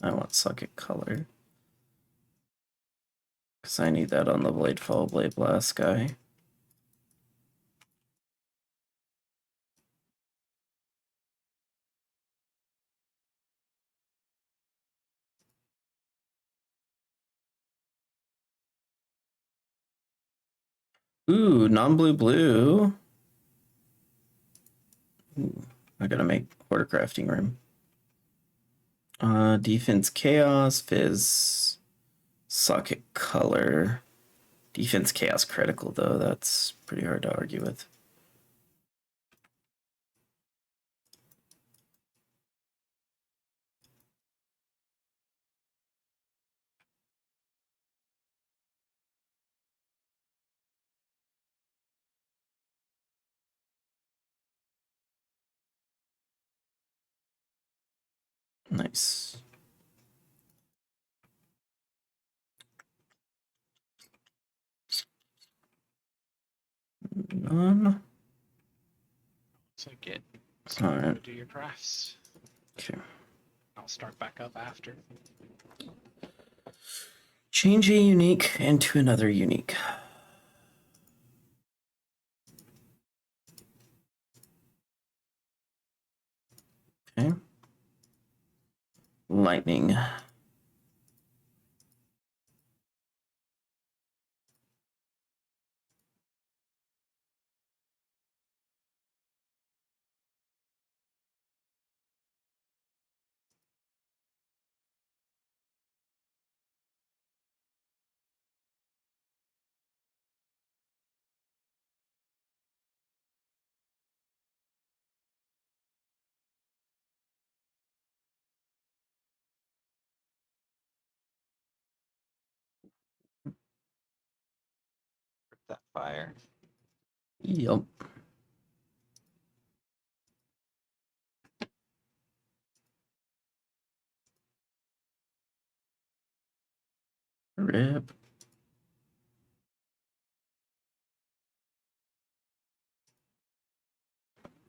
I want socket color. Because I need that on the Blade Fall, Blade Blast guy. Ooh, non-blue blue. Ooh, I gotta make quarter crafting room. Defense chaos, fizz, socket color. Defense chaos critical though, that's pretty hard to argue with. Nice. None. So get started to Alright. do your crafts. Okay. I'll start back up after. Change a unique into another unique. Okay. Lightning. That fire. Yup. Rip.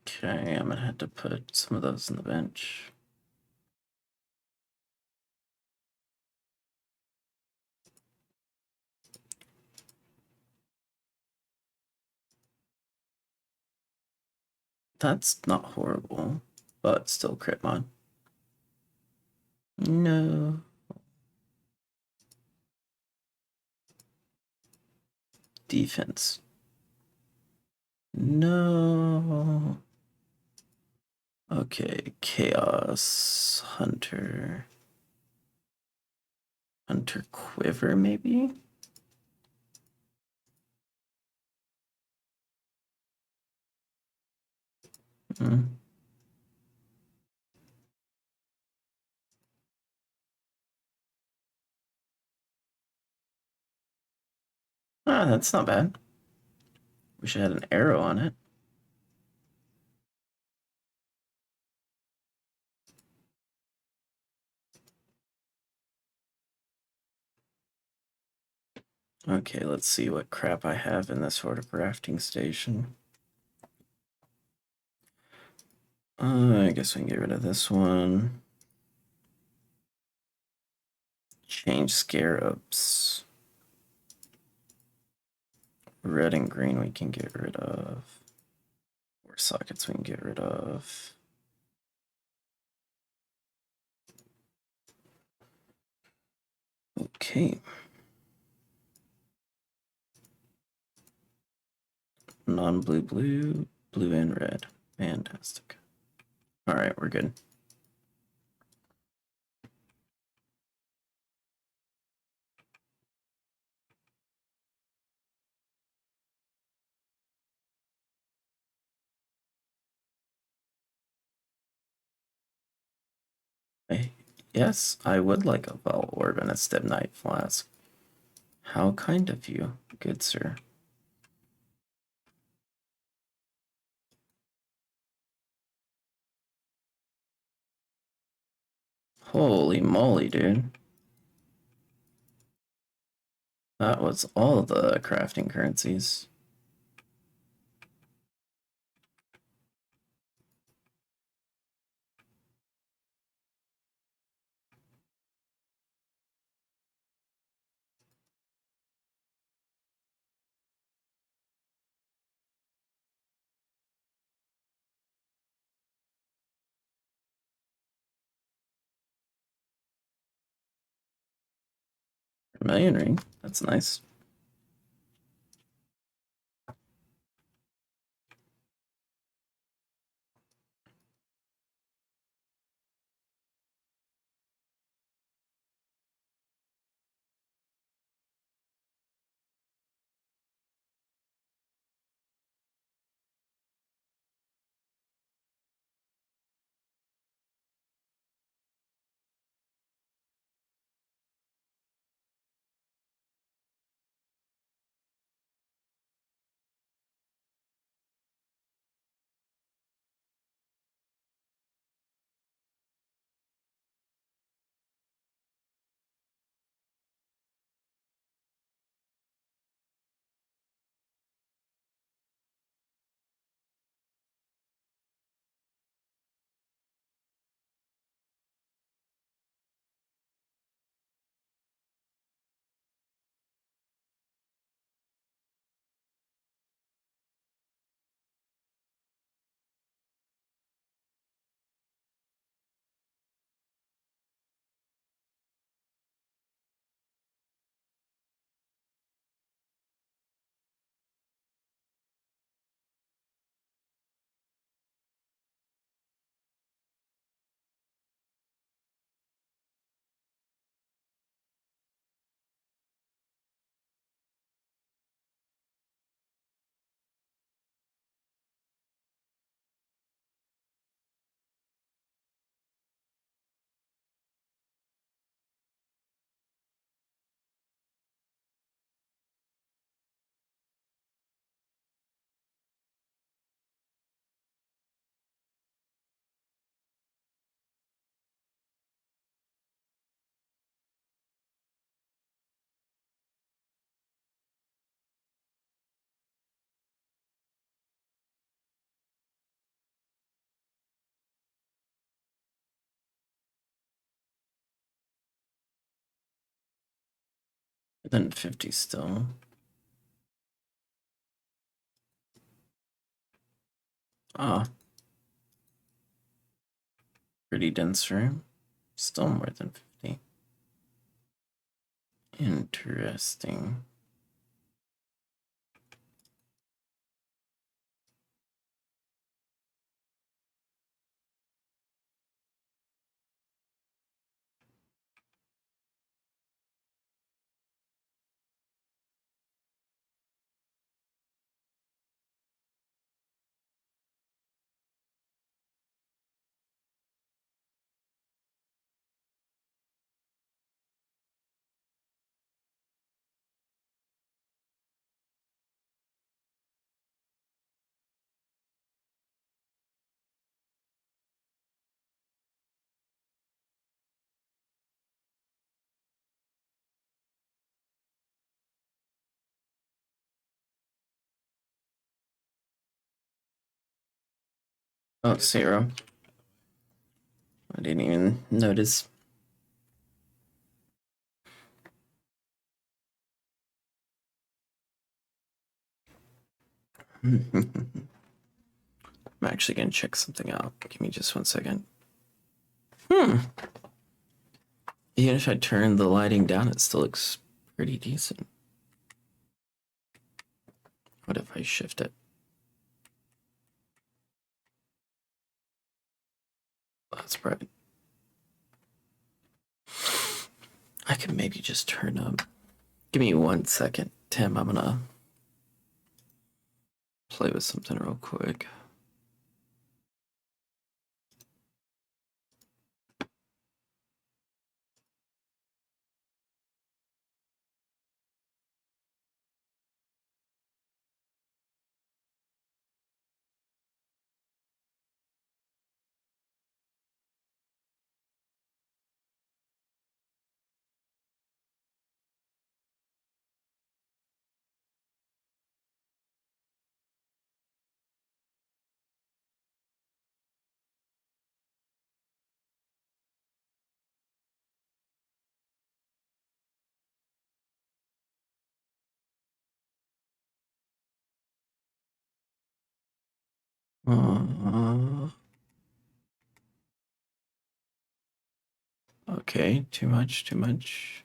Okay, I'm gonna have to put some of those in the bench. That's not horrible, but still crit mod. No. Defense. No. Okay, Chaos Hunter. Hunter Quiver, maybe? Hmm. Ah, that's not bad. Wish I had an arrow on it. Okay, let's see what crap I have in this sort of crafting station. I guess we can get rid of this one. Change scarabs. Red and green we can get rid of. Or sockets we can get rid of. Okay. Non-blue, blue, blue and red. Fantastic. All right, we're good. Hey, yes, I would like a Val Orb and a Stibnite Flask. How kind of you, good sir. Holy moly, dude. That was all the crafting currencies. Vermilion ring. That's nice. Then 50 still. Ah. Pretty dense room. Still more than 50. Interesting. Oh, 0. I didn't even notice. I'm actually gonna check something out. Give me just 1 second. Even if I turn the lighting down, it still looks pretty decent. What if I shift it? That's bright. I could maybe just turn up. Give me 1 second, Tim. I'm gonna play with something real quick. Okay, too much, too much.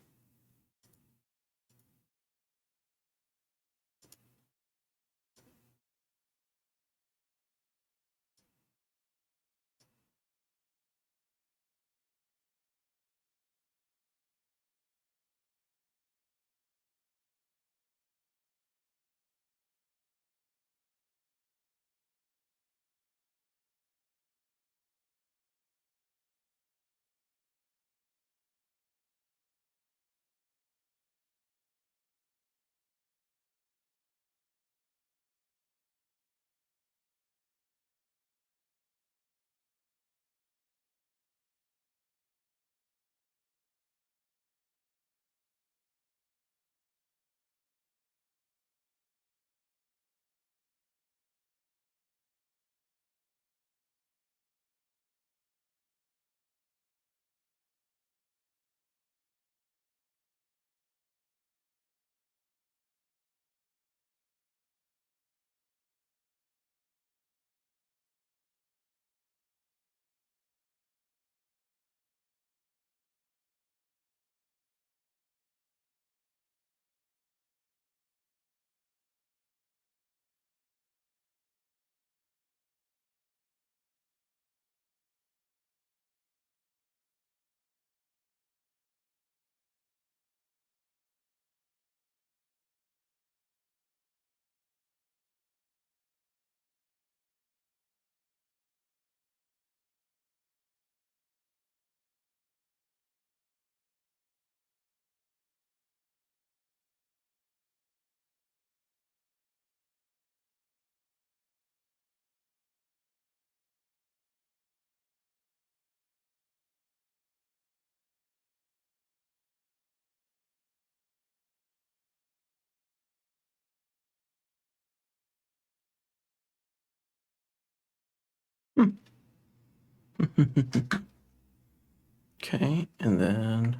Okay, and then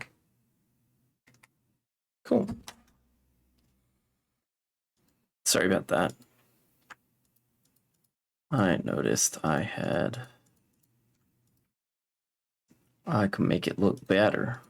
cool. Sorry about that. I noticed I could make it look better.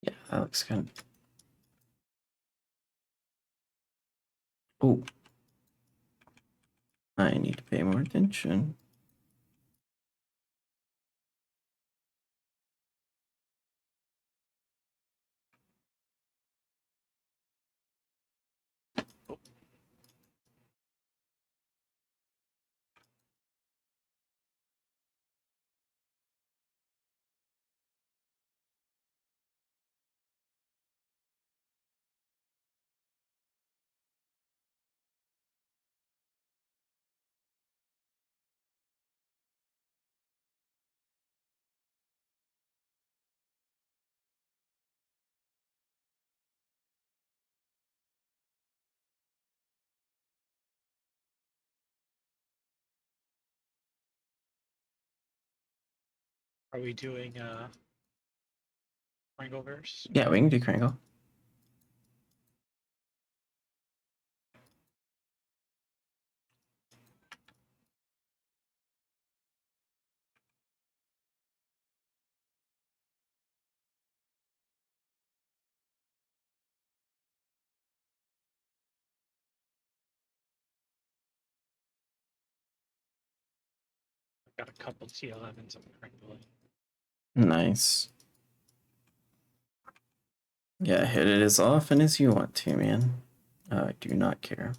Yeah, that looks good. Oh, I need to pay more attention. Are we doing Triangleverse? Yeah, we can do Kringle. I've got a couple T11s I'm Triangling. Nice. Yeah, hit it as often as you want to, man. I do not care.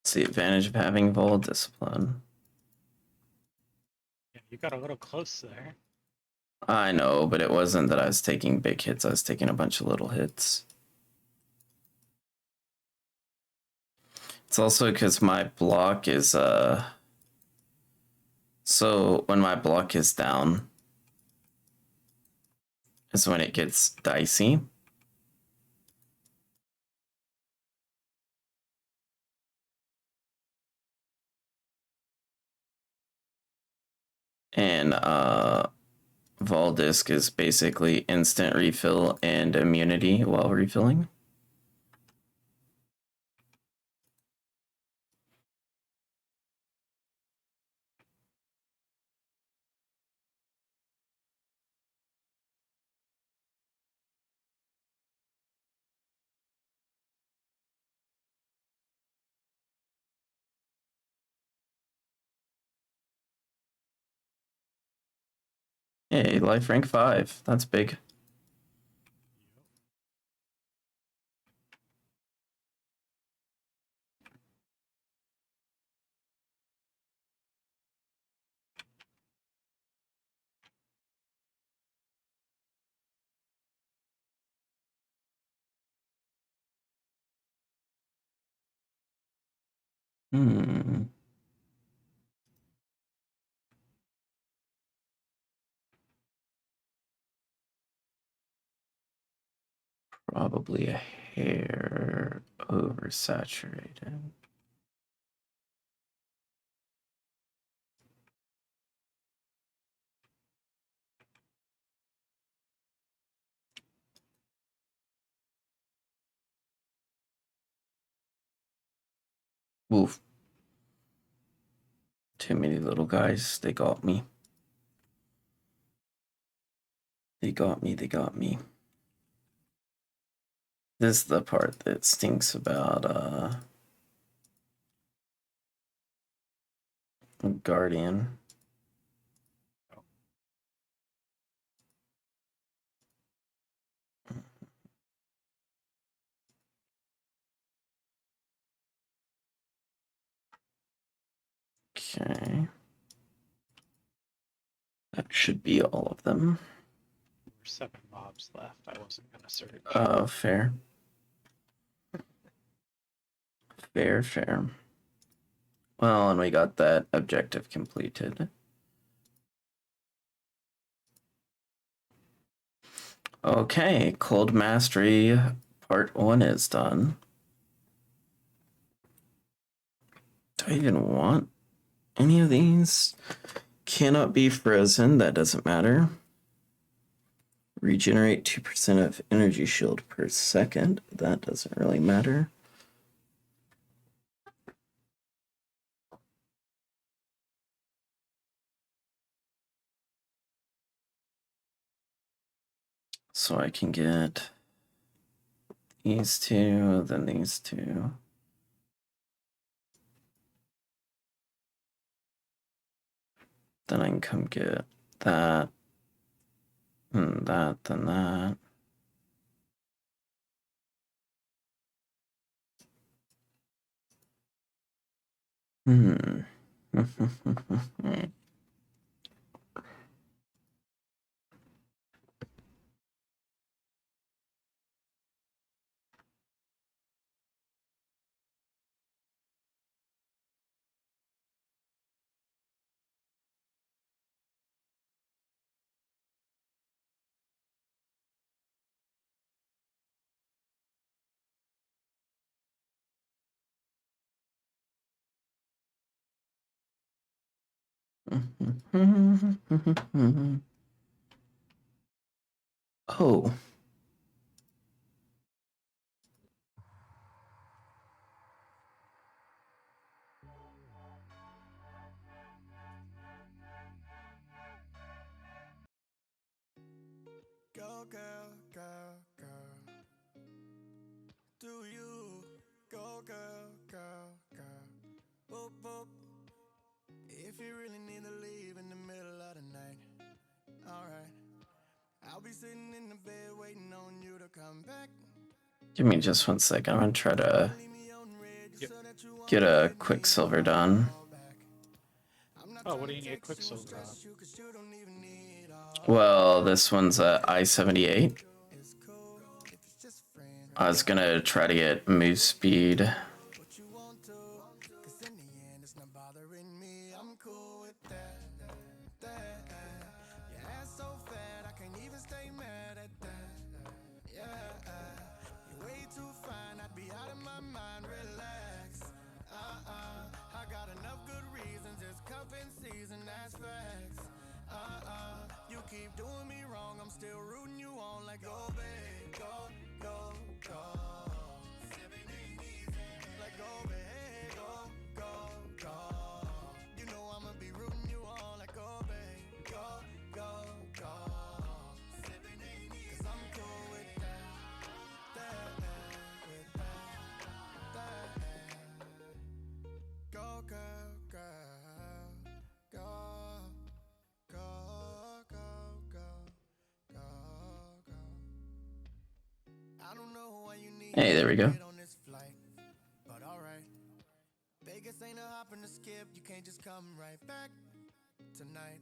It's the advantage of having Vol Discipline. Yeah, you got a little close there. I know, but it wasn't that I was taking big hits, I was taking a bunch of little hits. It's also because my block is so when my block is down is when it gets dicey. And Valdisk is basically instant refill and immunity while refilling. Hey, life rank 5. That's big. Hmm. Probably a hair oversaturated. Oof. Too many little guys. They got me. They got me. They got me. This is the part that stinks about Guardian. Okay. That should be all of them. There were 7 mobs left. I wasn't gonna search. Fair. Fair, fair. Well, and we got that objective completed. Okay, Cold Mastery Part 1 is done. Do I even want any of these? Cannot be frozen, that doesn't matter. Regenerate 2% of energy shield per second, that doesn't really matter. So I can get these two, then these two. Then I can come get that, and that, then that. Hmm. Oh. Go, girl, girl, girl. Do you go, girl, girl, girl? Boop, boop. If you really need to leave in the middle of the night, alright. I'll be sitting in the bed waiting on you to come back. Give me just 1 second. I'm gonna try to Leave me on red Yep. so that you won't get a forget me Quicksilver when I done. call back. I'm not Oh, what trying do to you need a text you and Quicksilver on? stress you 'cause you don't even need all Well, this one's a I-78. it's cool if it's just friends. I was gonna try to get move speed. What you want to, 'cause in the end it's not bothering me. I'm cool with that. Your ass so fat I can't even stay mad at that. Yeah, you're way too fine. I'd be out of my mind. Relax. I got enough good reasons. It's cuffing season. That's facts. You keep doing me wrong. I'm still rooting you on. Like go, babe, go, go, go. Like go, babe, go, go, go. You know I'ma be rooting you on. Like go, babe, go, go, go. 'Cause I'm cool with that, with that. Go, girl, girl, go, go, go, go, go, go. I don't know why you need Hey, there we go. to get on this flight, but alright. Vegas ain't a hop and a skip, you can't just come right back tonight.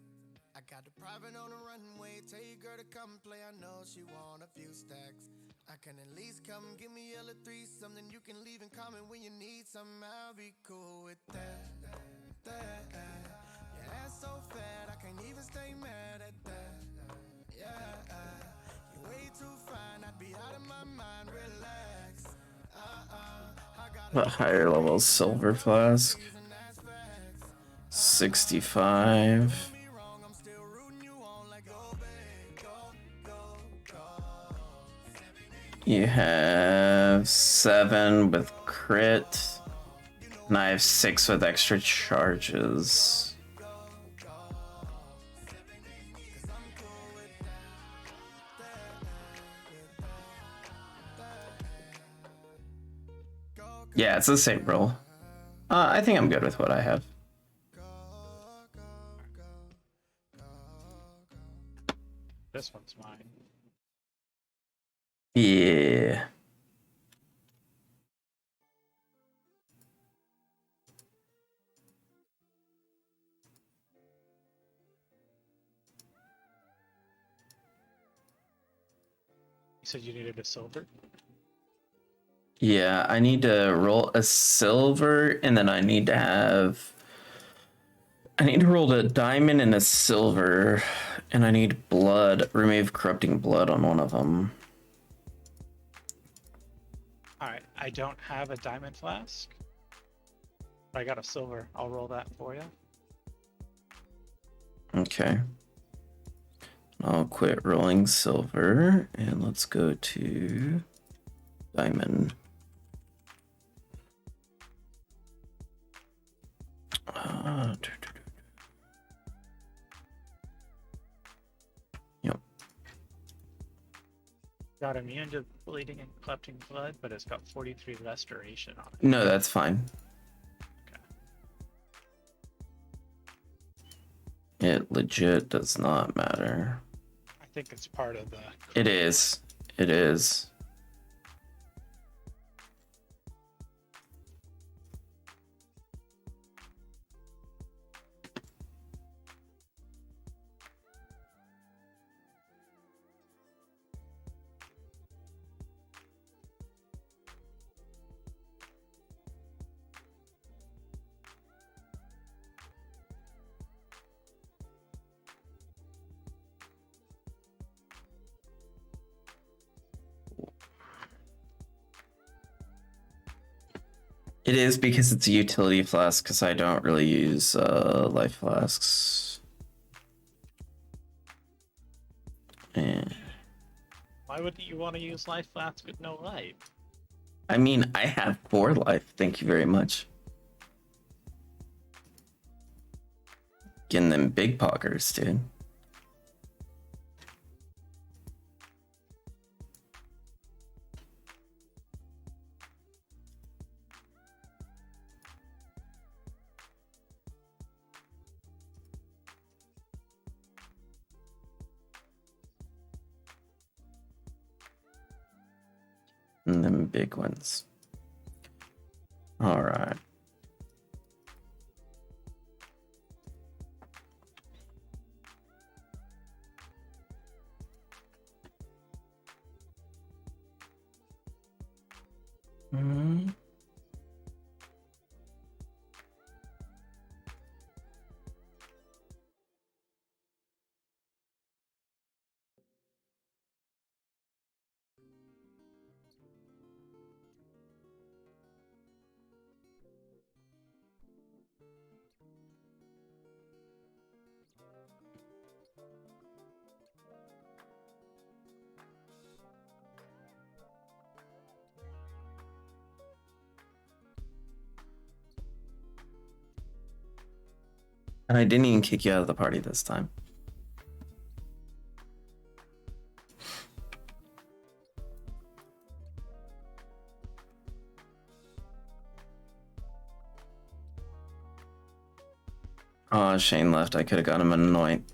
I got the private on the runway, tell your girl to come play, I know she want a few stacks. I can at least come give me a little three, something you can leave in common when you need something. I'll be cool with that. Your ass so fat, I can't even stay mad at that. Yeah, you're way too fine, I'd be out of my mind. Relax. I got The higher level silver flask. 65. me wrong, I'm still rooting you on like go big, go. You have 7 with crit. And I have 6 with extra charges. Yeah, it's the same roll. I think I'm good with what I have. This one's mine. Yeah. You said you needed a silver? Yeah, I need to roll a silver, and then I need to roll a diamond and a silver, and I need blood, remove corrupting blood on one of them. Alright, I don't have a diamond flask. But I got a silver. I'll roll that for you. Okay. I'll quit rolling silver, and let's go to diamond. Yep. Got immune to bleeding and collecting blood, but it's got 43 restoration on it. No, that's fine. Okay. It legit does not matter. I think it's part of the... It is. It is. It is because it's a utility flask, because I don't really use life flasks. And Why wouldn't you want to use life flasks with no life? I mean, I have 4 life. Thank you very much. Getting them big poggers, dude. And them big ones. All right. Hmm. And I didn't even kick you out of the party this time. Oh, Shane left. I could have got him an anoint.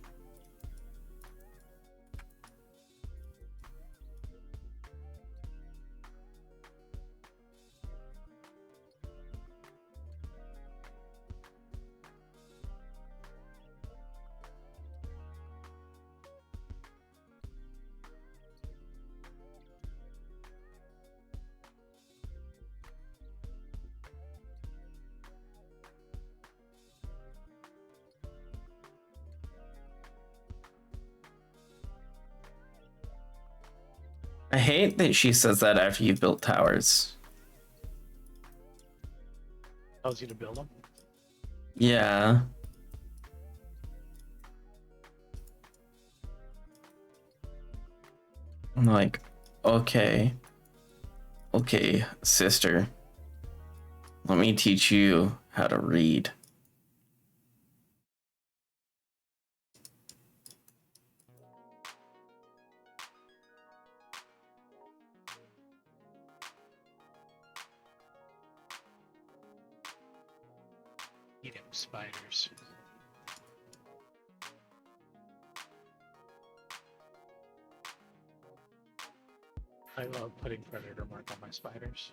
I hate that she says that after you've built towers. Tells you to build them. Yeah. I'm like, okay. Okay, sister. Let me teach you how to read. Eating spiders. I love putting predator mark on my spiders.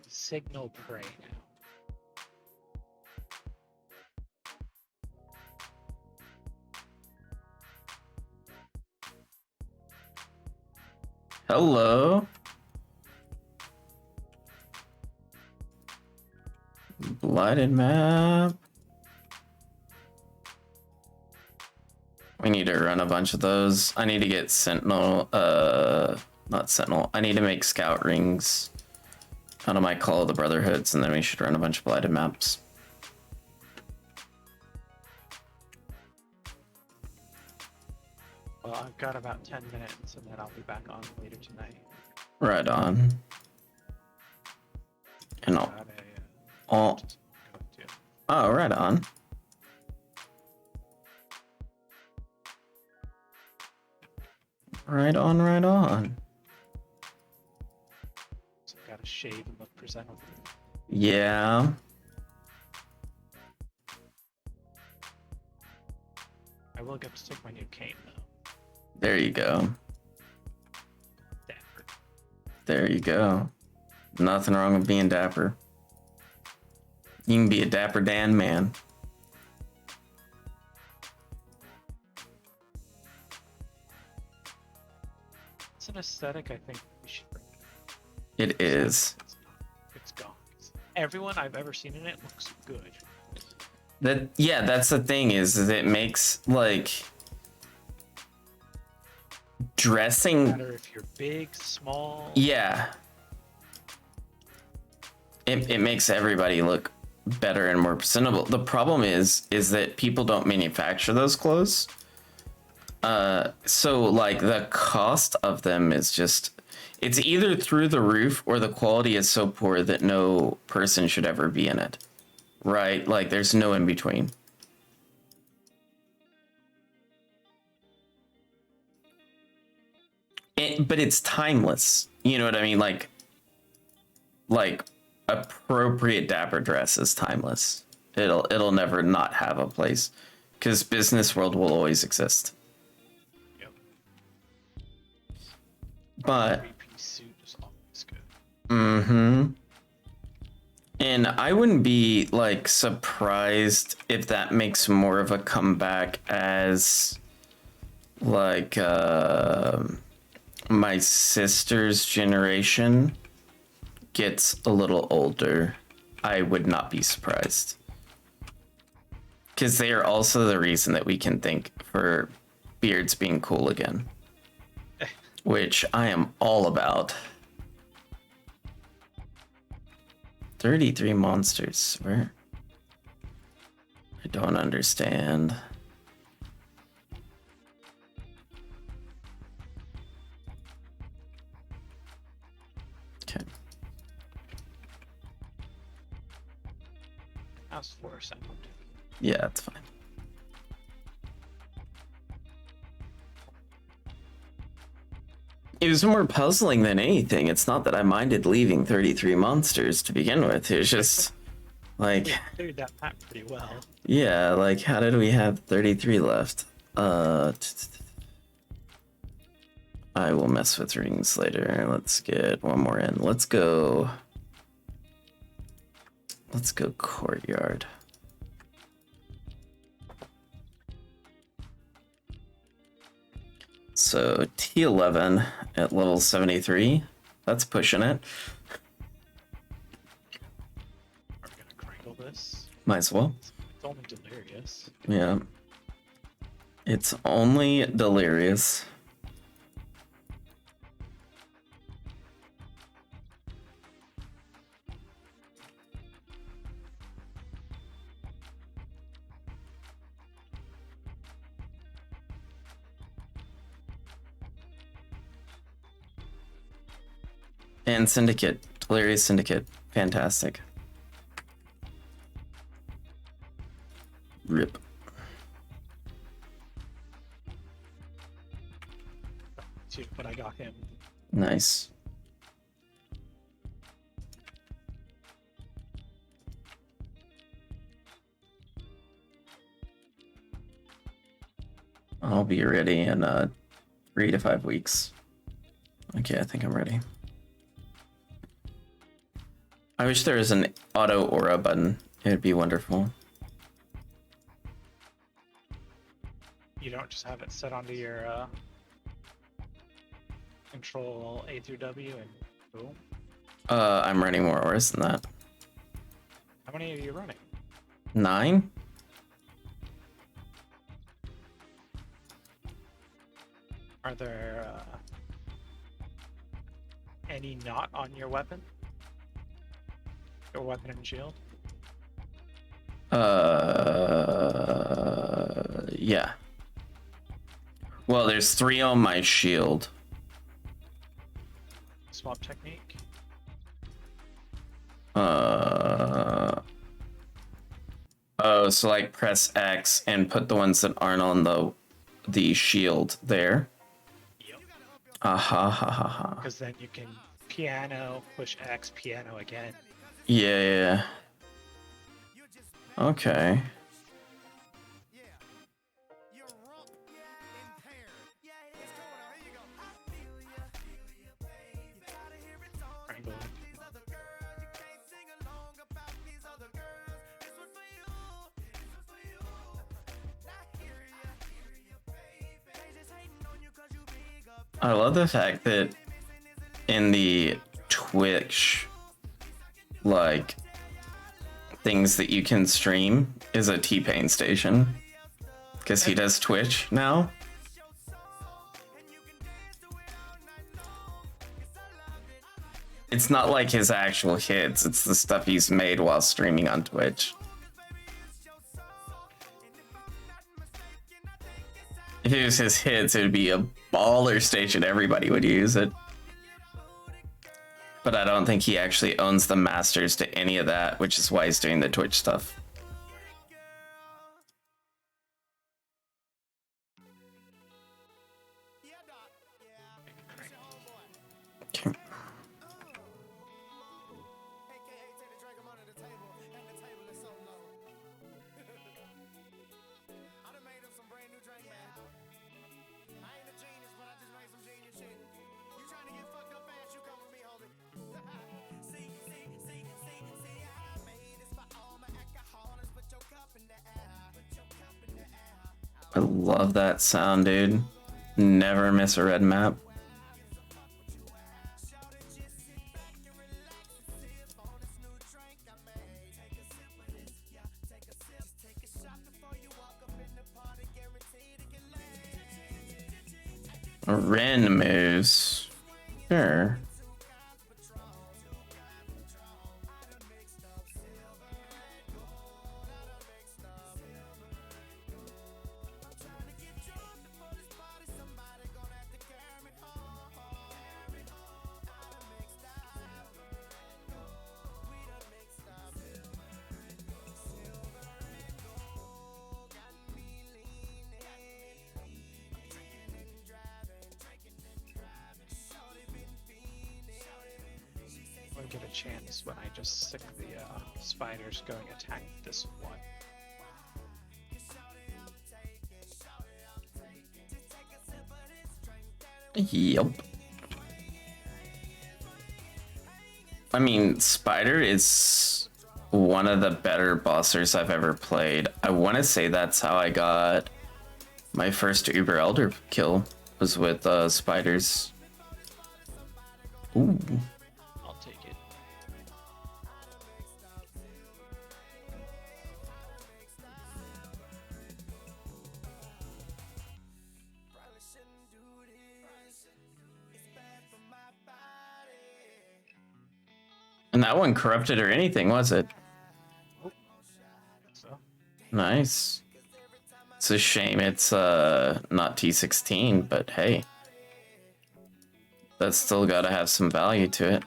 Signal prey now. Hello. Blighted map. We need to run a bunch of those. I need to get Sentinel, not Sentinel. I need to make scout rings out of my Call of the Brotherhoods, and then we should run a bunch of blighted maps. Well, I've got about 10 minutes and then I'll be back on later tonight. Right on. And Got I'll just going to. oh, right on. Right on, right on. So I've got to shave and look presentable. Yeah. I will get to take my new cane though. There you go. Dapper. There you go. Nothing wrong with being dapper. You can be a dapper Dan man. It's an aesthetic I think we should bring back. It is. It's gone. Everyone I've ever seen in it looks good. That's the thing is it makes like No dressing. matter if you're big, small. Yeah. It makes everybody look better and more presentable. The problem is that people don't manufacture those clothes. So like the cost of them is just, it's either through the roof or the quality is so poor that no person should ever be in it. Right? Like there's no in between. But it's timeless. You know what I mean? Like appropriate dapper dress is timeless. It'll never not have a place because business world will always exist. Yep. But Three-piece suit is always good. and I wouldn't be like surprised if that makes more of a comeback as like my sister's generation gets a little older. I would not be surprised. Because they are also the reason that we can think for beards being cool again. Which I am all about. 33 monsters. Where? I don't understand. Okay. How's floor sound? Yeah, it's fine. It was more puzzling than anything. It's not that I minded leaving 33 monsters to begin with. It was just like, We cleared that map pretty well. yeah, like how did we have 33 left? I will mess with rings later. Let's get one more in. Let's go courtyard. So T11 at level 73. That's pushing it. Are we gonna handle this. Might as well. It's only delirious. Yeah. It's only delirious. And Syndicate. Delirious Syndicate. Fantastic. Rip. Too, but I got him. Nice. I'll be ready in 3 to 5 weeks. Okay, I think I'm ready. I wish there was an auto aura button. It'd be wonderful. You don't just have it set onto your control A through W and boom. I'm running more auras than that. How many are you running? 9? Are there any not on your weapon? Your weapon and shield? Yeah. Well, there's 3 on my shield. Swap technique? Oh, so like press X and put the ones that aren't on the shield there. Yep. Aha, ha, ha, ha. Because then you can piano, push X, piano again. Yeah. Okay. Rainbow. I love the fact that in the Twitch, like, things that you can stream is a T-Pain station. Because he does Twitch now. It's not like his actual hits, it's the stuff he's made while streaming on Twitch. If it was his hits, it would be a baller station, everybody would use it. But I don't think he actually owns the masters to any of that, which is why he's doing the Twitch stuff. Okay. I love that sound, dude. Never miss a red map. Ren moves. Sure. I'll get a chance when I just sick the spiders going attack this one. Yep. I mean, Spider is one of the better bossers I've ever played. I want to say that's how I got my first Uber Elder kill, was with Spiders. Ooh. I'll take it. And that one corrupted or anything, was it? So Nice. It's a shame it's not T16, but hey. That's still gotta have some value to it.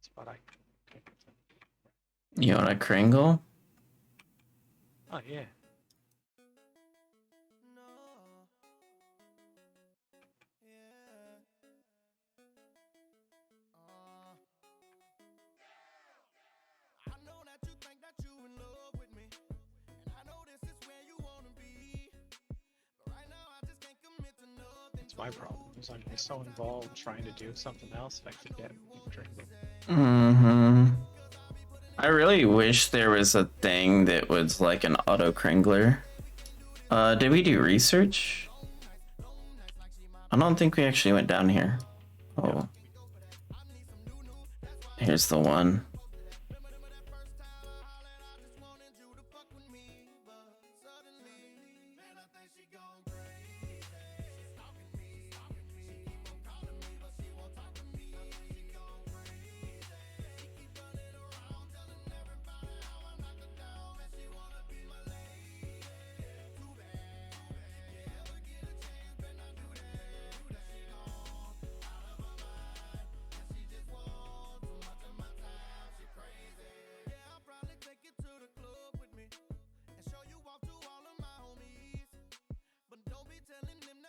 that's what I. You want a Kringle? Oh yeah. I know that you think that you in love with me, and I know this is where you wanna be. But right now I just can't commit to nothing. It's my problem. Is I'm so involved trying to do something else that I forget drinking. Mm-hmm. I really wish there was a thing that was like an auto Kringler. Did we do research? I don't think we actually went down here. Oh. Here's the one.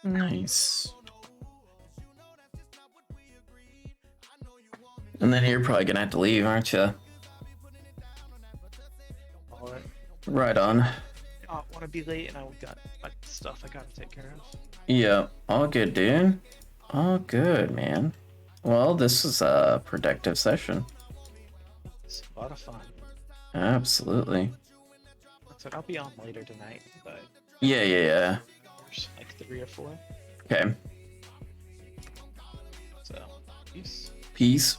Nice. And then you're probably gonna have to leave, aren't you? Alright. Right on. I don't want to be late, and I got stuff I gotta take care of. Yeah, all good, dude. All good, man. Well, this was a productive session. It's a lot of fun. Absolutely. So I'll be on later tonight, but Yeah. there's like 3 or 4. Okay. So peace. Peace.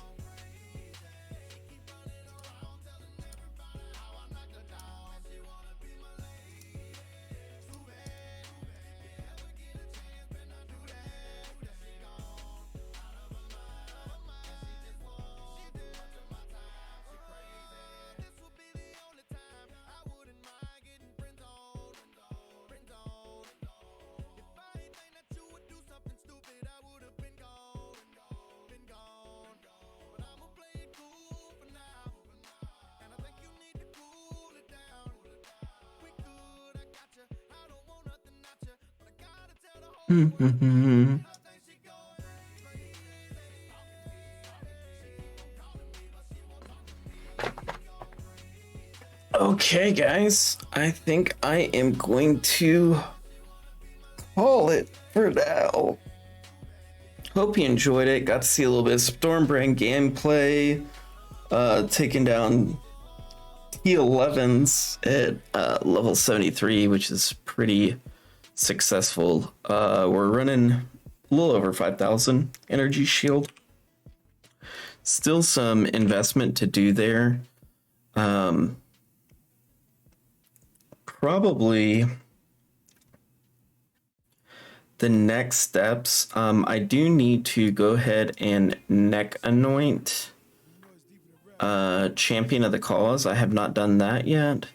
Okay, guys, I think I am going to call it for now. Hope you enjoyed it. Got to see a little bit of Stormbrand gameplay, taking down T11s at level 73, which is pretty successful. We're running a little over 5,000 energy shield. Still some investment to do there. Probably the next steps, I do need to go ahead and neck anoint Champion of the Cause. I have not done that yet.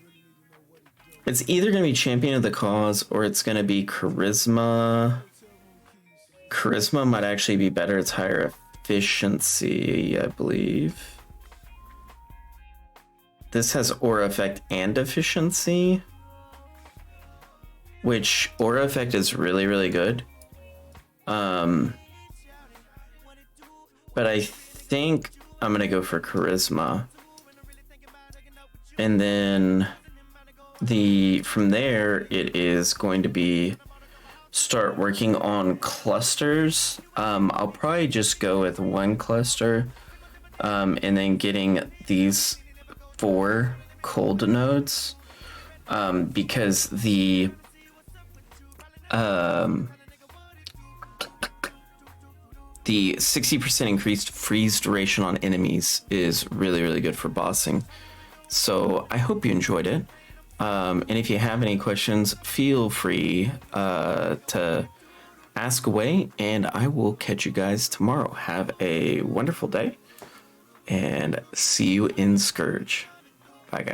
It's either going to be Champion of the Cause or it's going to be Charisma. Charisma might actually be better. It's higher efficiency, I believe. This has aura effect and efficiency, which aura effect is really, really good. But I think I'm going to go for Charisma. And then from there, it is going to be start working on clusters. I'll probably just go with one cluster, and then getting these 4 cold nodes, because the 60% increased freeze duration on enemies is really, really good for bossing. So I hope you enjoyed it. And if you have any questions, feel free to ask away, and I will catch you guys tomorrow. Have a wonderful day, and see you in Scourge. Bye, guys.